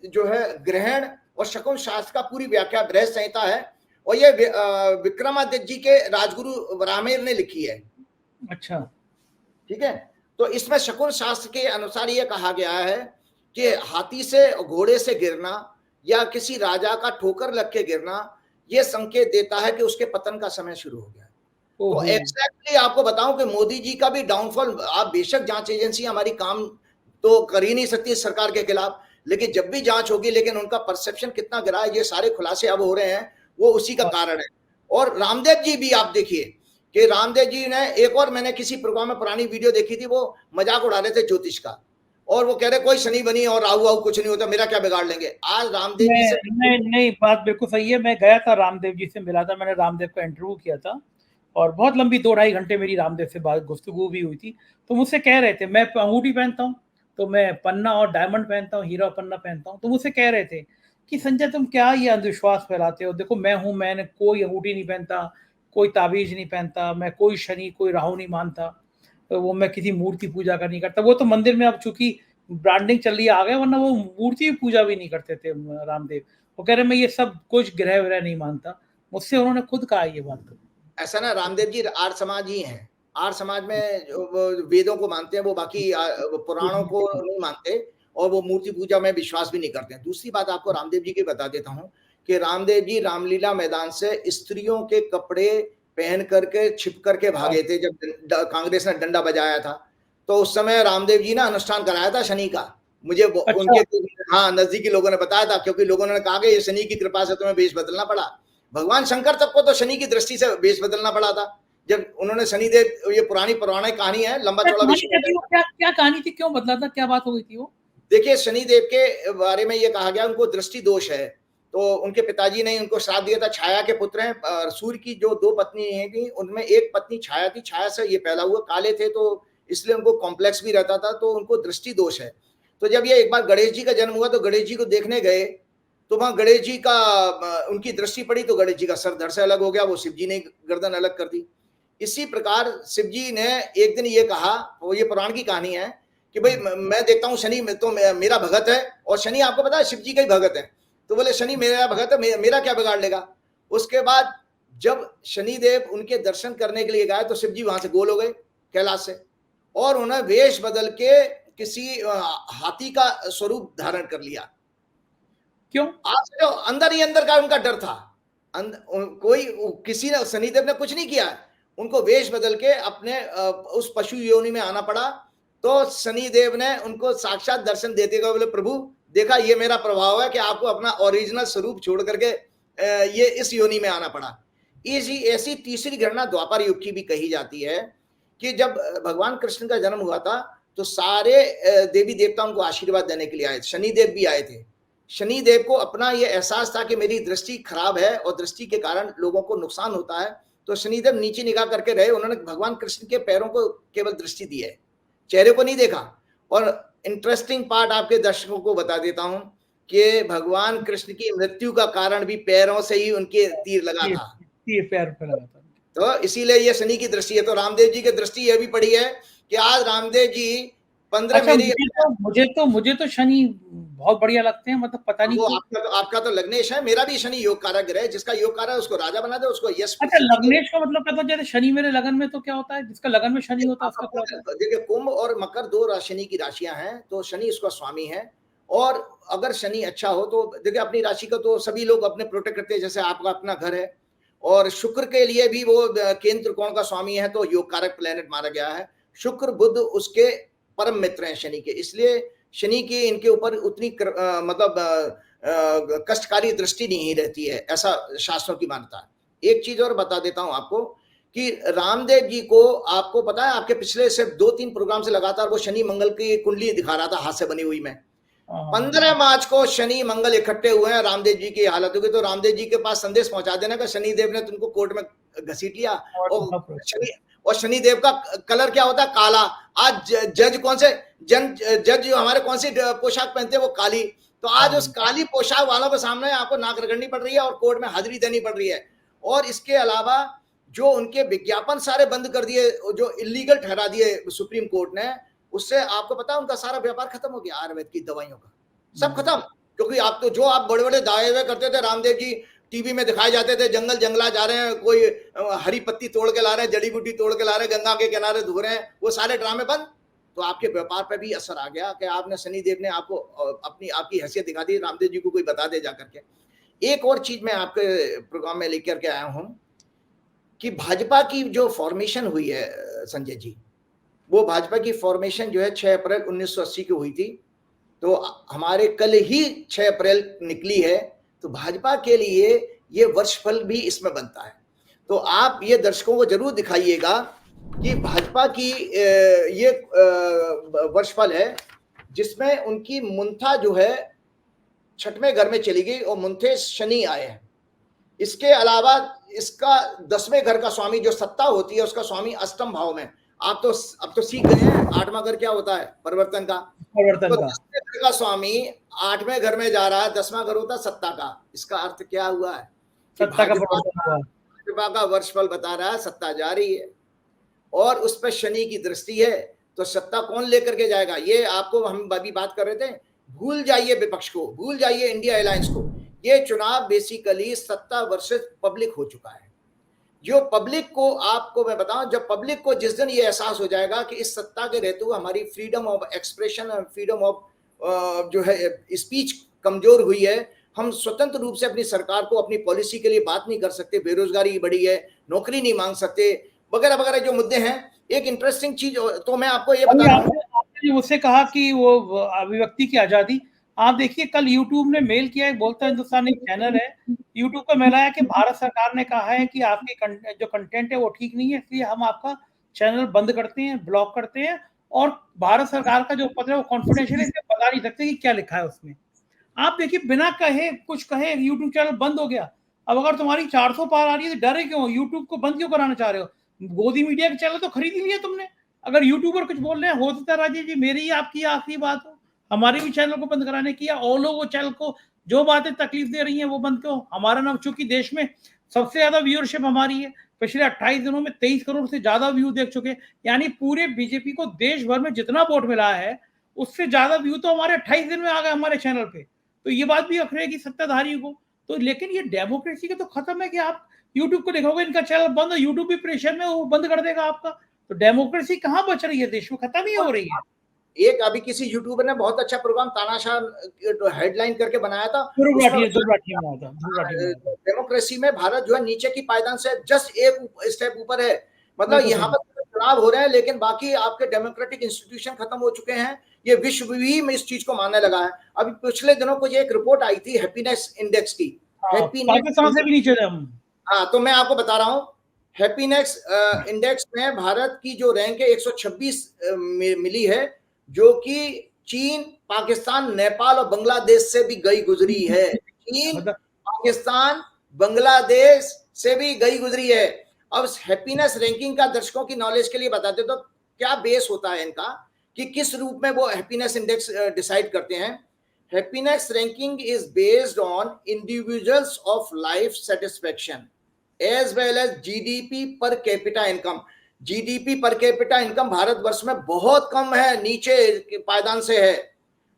जो है ग्रहण और शकुन शास्त्र का पूरी व्याख्या बृहत संहिता है, और ये विक्रमादित्य जी के राजगुरु वराहमिहिर ने लिखी है। अच्छा, ठीक है। तो इसमें शकुन शास्त्र के अनुसार ये कहा गया है कि हाथी से, घोड़े से गिरना या किसी राजा का ठोकर लग के गिरना, ये संकेत देता है कि उसके पतन का समय शुरू हो गया। तो एग्जैक्टली आपको बताऊं कि मोदी जी का भी डाउनफॉल, आप बेशक जांच एजेंसी हमारी काम तो कर ही नहीं सकती सरकार के खिलाफ, लेकिन जब भी जांच होगी, लेकिन उनका परसेप्शन कितना गिरा है, ये सारे खुलासे अब हो रहे हैं, वो उसी का कारण है। और रामदेव जी भी आप देखिए कि रामदेव जी ने एक और, मैंने किसी प्रोग्राम में पुरानी वीडियो देखी थी, वो मजाक उड़ा रहे थे ज्योतिष का, और वो कह रहे कोई शनि बनी और राहु वाहु कुछ नहीं होता, मेरा क्या बिगाड़ लेंगे। आज रामदेव जी से नहीं, बात बिल्कुल सही है। मैं गया था, रामदेव जी से मिला था, मैंने रामदेव का इंटरव्यू किया था, और बहुत लंबी 2-2.5 घंटे मेरी रामदेव से बात गुफ्तगू भी हुई थी। तो मुझसे कह रहे थे, मैं अंगूठी पहनता हूँ, तो मैं पन्ना और डायमंड पहनता हूँ, हीरा पन्ना पहनता हूँ, तो मुझसे कह रहे थे कि संजय तुम क्या ये अंधविश्वास फैलाते हो, देखो मैं हूँ, मैंने कोई अंगूठी नहीं पहनता, कोई ताबीज नहीं पहनता, मैं कोई शनि कोई राहु नहीं मानता, तो वो मैं किसी मूर्ति पूजा का नहीं करता। वो तो मंदिर में अब चूंकि ब्रांडिंग चल रही है आ गए, वरना वो मूर्ति पूजा भी नहीं करते थे रामदेव। वो कह रहे मैं ये सब कुछ ग्रह व्रह नहीं मानता, मुझसे उन्होंने खुद कहा ये बात। ऐसा ना, रामदेव जी आर्य समाज ही हैं। आर्य समाज में वो वेदों को मानते हैं, वो बाकी पुराणों को नहीं मानते, और वो मूर्ति पूजा में विश्वास भी नहीं करते हैं। दूसरी बात आपको रामदेव जी की बता देता हूँ कि रामदेव जी रामलीला मैदान से स्त्रियों के कपड़े पहन करके छिप करके भागे थे जब कांग्रेस ने डंडा बजाया था। तो उस समय रामदेव जी ने अनुष्ठान कराया था शनि का, मुझे उनके हाँ नजदीकी लोगों ने बताया था, क्योंकि लोगों ने कहा कि ये शनि की कृपा से तुम्हें वेश बदलना पड़ा। भगवान शंकर तक को तो शनि की दृष्टि से वेश बदलना पड़ा था, जब उन्होंने शनिदेव, ये पुरानी पौराणिक कहानी है, लंबा चौड़ा विषय। क्या कहानी थी, क्यों बदला था, क्या बात हो गई थी वो? देखिए, शनिदेव के बारे में ये कहा गया उनको दृष्टि दोष है, तो उनके पिताजी ने उनको श्राप दिया था। छाया के पुत्र हैं, सूर्य की जो 2 पत्नी हैं, उनमें एक पत्नी छाया थी, छाया से ये पैदा हुआ, काले थे तो इसलिए उनको कॉम्प्लेक्स भी रहता था, तो उनको दृष्टि दोष है। तो जब ये एक बार गणेश जी का जन्म हुआ, तो गणेश जी को देखने गए, तो वहां गणेश जी का उनकी दृष्टि पड़ी, तो गणेश जी का सर धड़ से अलग हो गया, वो शिव जी ने गर्दन अलग कर दी। इसी प्रकार शिव जी ने एक दिन ये कहा, वो ये पुराण की कहानी है कि भाई मैं देखता हूँ शनि तो मेरा भगत है, और शनि आपको पता है शिव जी का ही भगत है, तो बोले शनि मेरा भगत है, मेरा क्या बिगाड़ लेगा। उसके बाद जब शनिदेव उनके दर्शन करने के लिए गए, तो शिव जी वहां से गोल हो गए कैलाश से, और उन्हें वेश बदल के किसी हाथी का स्वरूप धारण कर लिया। क्यों? आज जो अंदर ही अंदर का उनका डर था, कोई किसी ने, शनिदेव ने कुछ नहीं किया, उनको वेश बदल के अपने उस पशु योनि में आना पड़ा। तो शनिदेव ने उनको साक्षात दर्शन देते हुए बोले, प्रभु देखा ये मेरा प्रभाव है कि आपको अपना ओरिजिनल स्वरूप छोड़ करके ये इस योनि में आना पड़ा। ऐसी तीसरी घटना द्वापर युग की भी कही जाती है कि जब भगवान कृष्ण का जन्म हुआ था, तो सारे देवी देवता उनको आशीर्वाद देने के लिए आए थे, शनिदेव भी आए थे। शनिदेव को अपना ये एहसास था कि मेरी दृष्टि खराब है और दृष्टि के कारण लोगों को नुकसान होता है, तो शनिदेव नीचे निगाह करके रहे, उन्होंने भगवान कृष्ण के पैरों को केवल दृष्टि दी है, चेहरे को नहीं देखा। और इंटरेस्टिंग पार्ट आपके दर्शकों को बता देता हूं कि भगवान कृष्ण की मृत्यु का कारण भी पैरों से ही उनके तीर लगा था, तीर पैर पे लगा था, तो इसीलिए ये शनि की दृष्टि है। तो रामदेव जी की दृष्टि यह भी पड़ी है कि आज रामदेव जी 15 अच्छा, मेरी, मुझे तो शनि बहुत बढ़िया लगते हैं, मतलब पता नहीं क्यों। आपका तो लग्नेश है, मेरा भी शनि योग कारक ग्रह है, जिसका योग कारक उसको राजा बना दे, उसको यश। अच्छा, लग्नेश का मतलब क्या था? जैसे शनि मेरे लगन में, तो क्या होता है जिसका लगन में शनि होता है उसका क्या होता है? देखिए, कुंभ और मकर 2 शनि की राशियां हैं, तो शनि उसका स्वामी है। और अगर शनि अच्छा हो तो देखिए, अपनी राशि का तो सभी लोग अपने प्रोटेक्ट करते हैं, जैसे आपका अपना घर है, और शुक्र के लिए भी वो केंद्र त्रिकोण का स्वामी है, तो योग कारक प्लेनेट माना गया है। शुक्र बुध उसके परम मित्र हैं शनि के, इसलिए शनि की इनके ऊपर उतनी मतलब कष्टकारी दृष्टि नहीं रहती है, ऐसा शास्त्रों की मान्यता है। एक चीज और बता देता हूं आपको कि रामदेव जी को, आपको पता है, आपके पिछले सिर्फ 2-3 प्रोग्राम से लगातार वो शनि मंगल की कुंडली दिखा रहा था हाथ से बनी हुई में। 15 मार्च को शनि मंगल इकट्ठे हुए हैं, रामदेव जी की हालत होगी, तो रामदेव जी के पास संदेश पहुंचा देना कि शनिदेव ने तुमको कोर्ट में घसीट लिया। और शनिदेव का कलर क्या होता है? काला। आज जज कौन से जज जो हमारे कौन सी पोशाक पहनते हैं? वो काली। तो आज उस काली पोशाक वालों के सामने आपको नाक रगड़नी पड़ रही है और कोर्ट में हाजिरी देनी पड़ रही है। और इसके अलावा जो उनके विज्ञापन सारे बंद कर दिए, जो इलीगल ठहरा दिए सुप्रीम कोर्ट ने, उससे आपको पता है उनका सारा व्यापार खत्म हो गया, आयुर्वेद की दवाइयों का सब खत्म। क्योंकि आप तो जो आप बड़े बड़े दावे करते थे, रामदेव जी टीवी में दिखाए जाते थे, जंगल जंगला जा रहे हैं, कोई हरी पत्ती तोड़ के ला रहे हैं, जड़ी बूटी तोड़ के ला रहे हैं, गंगा के किनारे धो रहे हैं, वो सारे ड्रामे बंद। तो आपके व्यापार पे भी असर आ गया कि आपने, शनि देव ने आपको अपनी आपकी हैसियत दिखा दी, रामदेव जी को कोई बता दे जाकर के। एक और चीज मैं आपके प्रोग्राम में लेकर के आया हूं कि भाजपा की जो फॉर्मेशन हुई है संजय जी, वो भाजपा की फॉर्मेशन जो है 6 अप्रैल 1980 को हुई थी। तो हमारे कल ही 6 अप्रैल निकली है, तो भाजपा के लिए ये वर्षफल भी इसमें बनता है। तो आप ये दर्शकों को जरूर दिखाइएगा कि भाजपा की ये वर्षफल है, जिसमें उनकी मुंथा जो है 6वें घर में चली गई और मुंथे शनि आए हैं। इसके अलावा इसका 10वें घर का स्वामी जो सत्ता होती है, उसका स्वामी अष्टम भाव में। आप तो अब तो सीख गए हैं 8वां घर क्या होता है, परिवर्तन का। तो 10वें घर का स्वामी 8वें घर में जा रहा है, 10वां घर होता है सत्ता का। इसका अर्थ क्या हुआ है कि भाजपा का वर्षफल बता रहा है, सत्ता जा रही है और उस पर शनि की दृष्टि है, तो सत्ता कौन लेकर के जाएगा? ये आपको हम अभी बात कर रहे थे, भूल जाइए विपक्ष को, भूल जाइए इंडिया अलायंस को। ये चुनाव बेसिकली सत्ता वर्सेस पब्लिक हो चुका है। जो पब्लिक को, आपको मैं बताऊं, जब पब्लिक को जिस दिन ये एहसास हो जाएगा कि इस सत्ता के रहते हुए हमारी फ्रीडम ऑफ एक्सप्रेशन और फ्रीडम ऑफ जो है स्पीच कमजोर हुई है, हम स्वतंत्र रूप से अपनी सरकार को अपनी पॉलिसी के लिए बात नहीं कर सकते, बेरोजगारी बढ़ी है, नौकरी नहीं मांग सकते, वगैरह वगैरह जो मुद्दे हैं। एक इंटरेस्टिंग चीज तो मैं आपको ये बता रहा हूँ, आपने मुझसे कहा कि वो अभिव्यक्ति की आजादी, आप देखिए कल यूट्यूब ने मेल किया है, बोलता हिंदुस्तान एक चैनल है, यूट्यूब का मेल आया कि भारत सरकार ने कहा है कि आपकी जो कंटेंट है वो ठीक नहीं है, इसलिए हम आपका चैनल बंद करते हैं, ब्लॉक करते हैं, और भारत सरकार का जो पत्र है वो कॉन्फिडेंशियल है, इसलिए बता नहीं सकते कि क्या लिखा है उसमें। आप देखिए बिना कहे कुछ कहे यूट्यूब चैनल बंद हो गया। अब अगर तुम्हारी 400 पार आ रही है तो डरे क्यों? यूट्यूब को बंद क्यों कराना चाह रहे हो? गोदी मीडिया के चैनल तो खरीद ही लिया तुमने। अगर यूट्यूबर कुछ बोल रहे हैं, हो सकता है राजीव जी मेरी ही आपकी आखिरी बात हो, हमारे भी चैनल को बंद कराने की, या और लोग वो चैनल को जो बातें तकलीफ दे रही हैं वो बंद क्यों? हमारा नाम, चूंकि देश में सबसे ज्यादा व्यूअरशिप हमारी है, पिछले 28 दिनों में 23 करोड़ से ज्यादा व्यू देख चुके, यानी पूरे बीजेपी को देश भर में जितना वोट मिला है उससे ज्यादा व्यू तो हमारे 28 दिन में आ गए हमारे चैनल पे। तो ये बात भी अखरेगी सत्ताधारी को। तो लेकिन ये डेमोक्रेसी का तो खत्म है कि आप यूट्यूब को देखोगे इनका चैनल बंद है, यूट्यूब भी प्रेशर में वो बंद कर देगा आपका। तो डेमोक्रेसी कहाँ बच रही है देश में? खत्म ही हो रही है। एक अभी किसी यूट्यूबर ने बहुत अच्छा प्रोग्राम तानाशाह हेडलाइन करके बनाया था, डेमोक्रेसी में भारत जो है नीचे की पायदान से जस्ट एक स्टेप ऊपर है। मतलब यहाँ पर चुनाव हो रहे हैं लेकिन बाकी आपके डेमोक्रेटिक इंस्टीट्यूशन खत्म हो चुके हैं। ये विश्व भी में इस चीज को मानने लगा है। अभी पिछले दिनों को एक रिपोर्ट आई थी हैप्पीनेस इंडेक्स की, पाकिस्तान से भी नीचे थे हम। हाँ, तो मैं आपको बता रहा हूँ, हैप्पीनेस इंडेक्स में भारत की जो रैंक है 126 मिली है, जो कि चीन, पाकिस्तान, नेपाल और बांग्लादेश से भी गई गुजरी है। चीन, पाकिस्तान, बांग्लादेश से भी गई गुजरी है। अब हैप्पीनेस रैंकिंग का दर्शकों की नॉलेज के लिए बताते तो क्या बेस होता है इनका, कि किस रूप में वो हैप्पीनेस इंडेक्स डिसाइड करते हैं। Happiness ranking is based on individuals of life satisfaction as well as GDP per capita income. GDP per capita income Bharatvarsh में बहुत कम है, नीचे पायदान से है।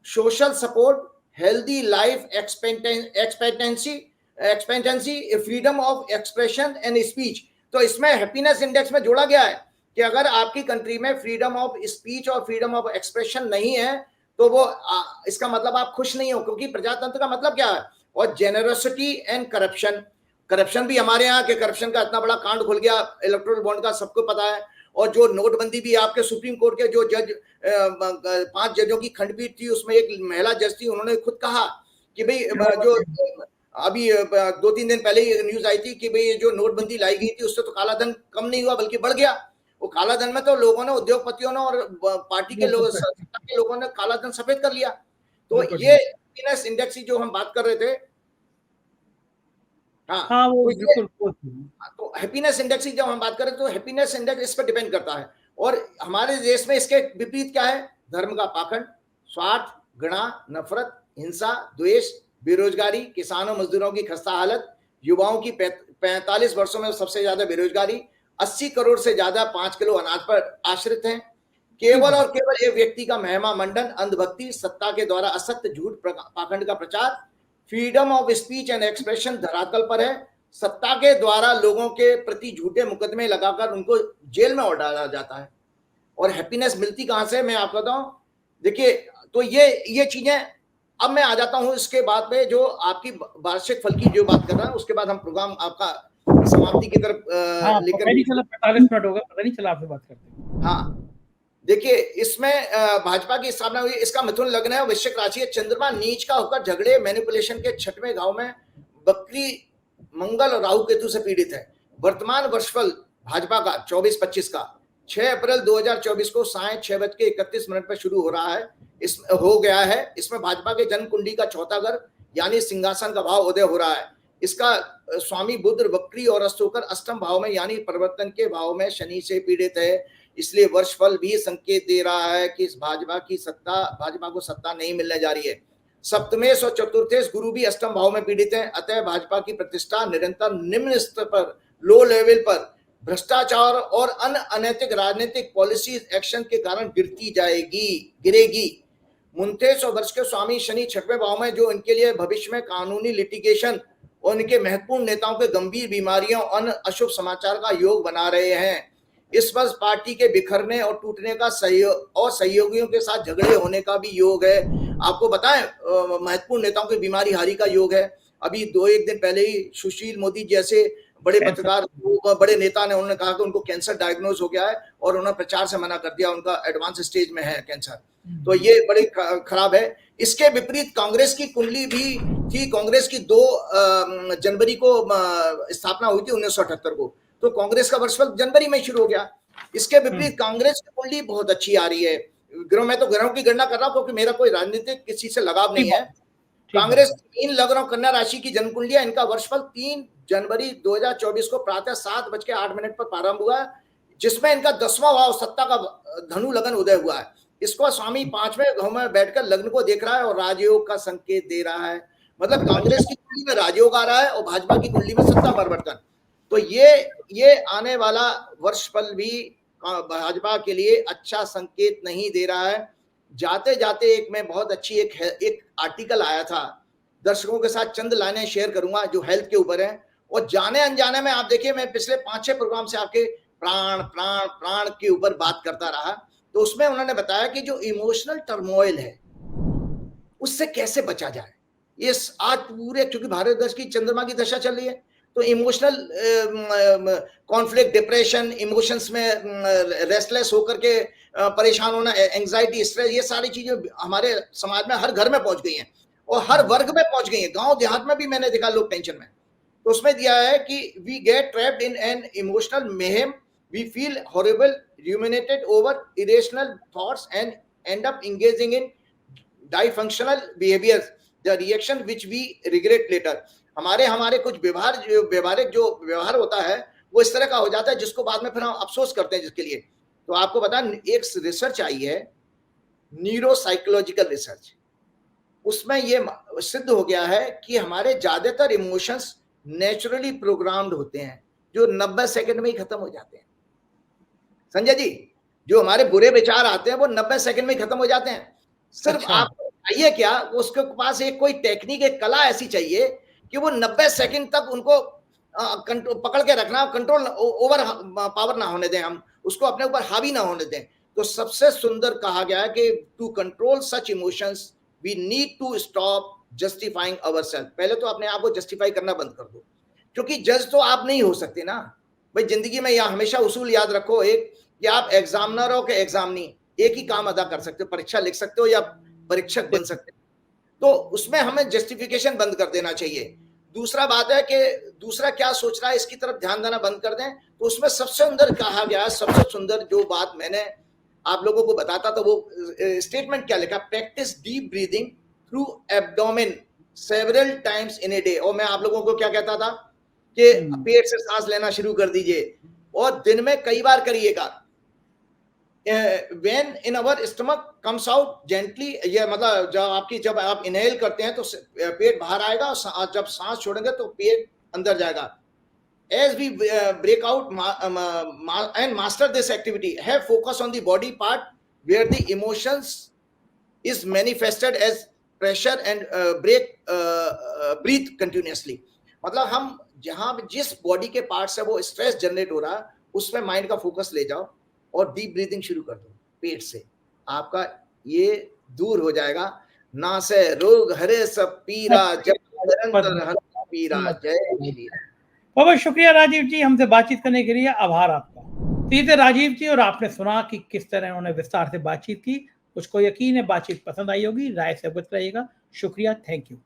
Social support, healthy life expectancy, freedom of expression and speech. तो इसमें हैप्पीनेस इंडेक्स में जोड़ा गया है कि अगर आपकी कंट्री में फ्रीडम ऑफ स्पीच और फ्रीडम ऑफ एक्सप्रेशन नहीं है तो वो इसका मतलब आप खुश नहीं हो, क्योंकि प्रजातंत्र का मतलब क्या है। और जेनरोसिटी एंड करप्शन, करप्शन भी हमारे यहाँ के, करप्शन का इतना बड़ा कांड खुल गया इलेक्टोरल बॉन्ड का, सबको पता है। और जो नोटबंदी भी, आपके सुप्रीम कोर्ट के जो जज 5 जजों की खंडपीठ थी, उसमें एक महिला जज थी, उन्होंने खुद कहा कि भाई जो अभी 2-3 दिन पहले ही न्यूज आई थी कि भाई जो नोटबंदी लाई गई थी उससे तो काला धन कम नहीं हुआ बल्कि बढ़ गया। वो काला धन में तो लोगों ने, उद्योगपतियों ने और पार्टी के लोगों ने काला धन सफेद कर लिया। तो ये हैप्पीनेस इंडेक्स जो हम बात कर रहे थे, हाँ वो बिल्कुल। तो हैप्पीनेस इंडेक्स की जब हम बात करें तो हैप्पीनेस इंडेक्स इस पर डिपेंड करता है। और हमारे देश में इसके विपरीत क्या है? धर्म का पाखंड, स्वार्थ, घृणा, नफरत, हिंसा, द्वेष, बेरोजगारी, किसानों मजदूरों की खस्ता हालत, युवाओं की 45 वर्षों में सबसे ज्यादा बेरोजगारी, 80 करोड़ से ज्यादा 5 किलो अनाज पर आश्रित हैं। केवल और केवल एक व्यक्ति का महिमा मंडन, अंधभक्ति, सत्ता के द्वारा असत्य झूठ पाखंड का प्रचार, freedom of speech and expression धरातल पर है। सत्ता के द्वारा लोगों के प्रति झूठे मुकदमे लगाकर उनको जेल में डाला जाता है। और हैप्पीनेस मिलती कहां से, मैं आपको बताऊं। देखिए, तो ये चीजें, अब मैं आ जाता हूं इसके बाद पे जो आपकी वार्षिक फल की जो बात कर रहा है, उसके बाद हम प्रोग्राम आपका समाप्ति की तरफ लेकर। पता नहीं चला 45 मिनट होगा, पता नहीं चला आपसे बात करते। हाँ, देखिए, इसमें भाजपा की स्थापना हुई, इसका मिथुन लग्न है, वृश्चिक राशि है, चंद्रमा नीच का होकर झगड़े मैनिपुलेशन के 6वें घाव में बकरी मंगल और राहु केतु से पीड़ित है। वर्तमान वर्षफल भाजपा का 24-25 का 6 अप्रैल 2024 को साय 6:31 पर शुरू हो रहा है, हो गया है। इसमें भाजपा के जन्म कुंडली का चौथा घर यानी सिंहासन का भाव उदय हो रहा है। इसका स्वामी बुध बकरी और अस्त होकर अष्टम भाव में यानी परिवर्तन के भाव में शनि से पीड़ित है। इसलिए वर्षफल भी संकेत दे रहा है कि इस भाजपा को सत्ता नहीं मिलने जा रही है। सप्तमेश और चतुर्थेश गुरु भी अष्टम भाव में पीड़ित है। अतः भाजपा की प्रतिष्ठा निरंतर निम्न स्तर पर, लो लेवल पर भ्रष्टाचार और अन्य अनैतिक राजनीतिक पॉलिसी एक्शन के कारण गिरेगी। 49 वर्ष के स्वामी शनि 6वें भाव में, जो इनके लिए भविष्य में कानूनी लिटिगेशन और उनके महत्वपूर्ण नेताओं के गंभीर बीमारियों और अशुभ समाचार का योग बना रहे हैं। इस वर्ष पार्टी के बिखरने और टूटने का सहयोगियों के साथ झगड़े होने का भी योग है। आपको बताएं, महत्वपूर्ण नेताओं की बीमारी हारी का योग है। अभी 2-1 दिन पहले ही सुशील मोदी जैसे बड़े पत्रकार, बड़े नेता ने, उन्होंने कहा कि उनको कैंसर डायग्नोज हो गया है और उन्होंने प्रचार से मना कर दिया, उनका एडवांस स्टेज में है कैंसर। तो ये बड़े खराब है। इसके विपरीत कांग्रेस की कुंडली भी थी। कांग्रेस की 2 जनवरी को स्थापना हुई थी 1978 को, तो कांग्रेस का वर्षफल जनवरी में शुरू हो गया। इसके विपरीत कांग्रेस की कुंडली बहुत अच्छी आ रही है। मैं तो ग्रहों की गणना कर रहा हूं क्योंकि मेरा कोई राजनीतिक किसी से लगाव नहीं है। कांग्रेस 3 लग्नों कन्या राशि की जन्म कुंडली है। इनका वर्षफल 3 जनवरी 2024 को प्रातः 7:08 पर प्रारंभ हुआ, जिसमें इनका 10वां भाव सत्ता का धनु लगन उदय हुआ है। इसको स्वामी 5वें भाव में बैठकर लग्न को देख रहा है और राजयोग का संकेत दे रहा है। मतलब कांग्रेस की कुंडली में राजयोग आ रहा है और भाजपा की कुंडली में सत्ता परिवर्तन। तो ये आने वाला वर्षफल भी भाजपा के लिए अच्छा संकेत नहीं दे रहा है। जाते जाते एक मैं बहुत अच्छी एक आर्टिकल आया था, दर्शकों के साथ चंद लाइनें शेयर करूंगा जो हेल्थ के ऊपर है। और जाने अनजाने में आप देखिए, मैं पिछले 5-6 प्रोग्राम से आपके प्राण प्राण प्राण के ऊपर बात करता रहा, तो उसमें उन्होंने बताया कि जो इमोशनल टर्मोइल है उससे कैसे बचा जाए। ये आज पूरे, क्योंकि भारत देश की चंद्रमा की दशा चल रही है, तो इमोशनल कॉन्फ्लिक्ट, डिप्रेशन, इमोशंस में रेस्टलेस होकर के परेशान होना, एंजाइटी, स्ट्रेस, ये सारी चीजें हमारे समाज में हर घर में पहुंच गई हैं और हर वर्ग में पहुंच गई है। गांव देहात में भी मैंने देखा लोग टेंशन में। तो उसमें दिया है कि we get trapped in an emotional mayhem, we feel horrible, ruminated over irrational thoughts and end up engaging in dysfunctional behaviors, the reaction which we regret later। हमारे कुछ व्यवहारिक जो व्यवहार होता है वो इस तरह का हो जाता है जिसको बाद में फिर हम अफसोस करते हैं जिसके लिए। तो आपको पता, एक रिसर्च आई है, न्यूरोसाइकोलॉजिकल रिसर्च, उसमें ये सिद्ध हो गया है कि हमारे ज्यादातर इमोशंस नेचुरली प्रोग्राम्ड होते हैं जो 90 सेकंड में ही खत्म हो जाते हैं। संजय जी, जो हमारे बुरे विचार आते हैं वो 90 सेकंड में ही खत्म हो जाते हैं। सिर्फ आपको चाहिए क्या, उसके पास एक कोई टेक्निक, एक कला ऐसी चाहिए कि वो 90 सेकंड तक उनको पकड़ के रखना, कंट्रोल ओवर पावर ना होने दें, हम उसको अपने ऊपर हावी ना होने दें। तो सबसे सुंदर कहा गया है कि to control such emotions we need to stop justifying ourselves. पहले तो अपने आप को जस्टिफाई करना बंद कर दो, क्योंकि जज तो आप नहीं हो सकते ना भाई। जिंदगी में यह हमेशा उसूल याद रखो, एक कि आप एग्जामिनर हो कि एग्जामिनी, एक ही काम अदा कर सकते हो, परीक्षा लिख सकते हो या परीक्षक बन सकते हो। तो उसमें हमें जस्टिफिकेशन बंद कर देना चाहिए। दूसरा बात है कि दूसरा क्या सोच रहा है इसकी तरफ ध्यान देना बंद कर दें। तो उसमें सबसे सुंदर कहा गया, सबसे सुंदर जो बात मैंने आप लोगों को बताता था, वो स्टेटमेंट क्या लिखा, practice deep breathing through abdomen several times in a day. और मैं आप लोगों को क्या कहता था कि पेट से सांस लेना शुरू कर दीजिए और दिन में कई बार करिएगा। when in our stomach comes out gently, ये मतलब जब आप इनहेल करते हैं तो पेट बाहर आएगा और जब सांस छोड़ेंगे तो पेट अंदर जाएगा। As we break out and master this activity, have focus on the body part where the emotions is manifested as pressure and breathe continuously. मतलब हम जहां जिस बॉडी के पार्ट से वो स्ट्रेस जनरेट हो रहा है उसमें माइंड का फोकस ले जाओ और डीप ब्रीदिंग शुरू कर दो पेट से, आपका ये दूर हो जाएगा। ना से रोग हरे सब पीरा, जय निरंतर हर पीरा, जय श्री राम। बहुत शुक्रिया राजीव जी, हमसे बातचीत करने के लिए, आभार आपका। तो ये थे राजीव जी, और आपने सुना कि किस तरह उन्होंने विस्तार से बातचीत की। मुझको यकीन है बातचीत पसंद आई होगी, राय से अवगत रहिएगा। शुक्रिया, थैंक यू।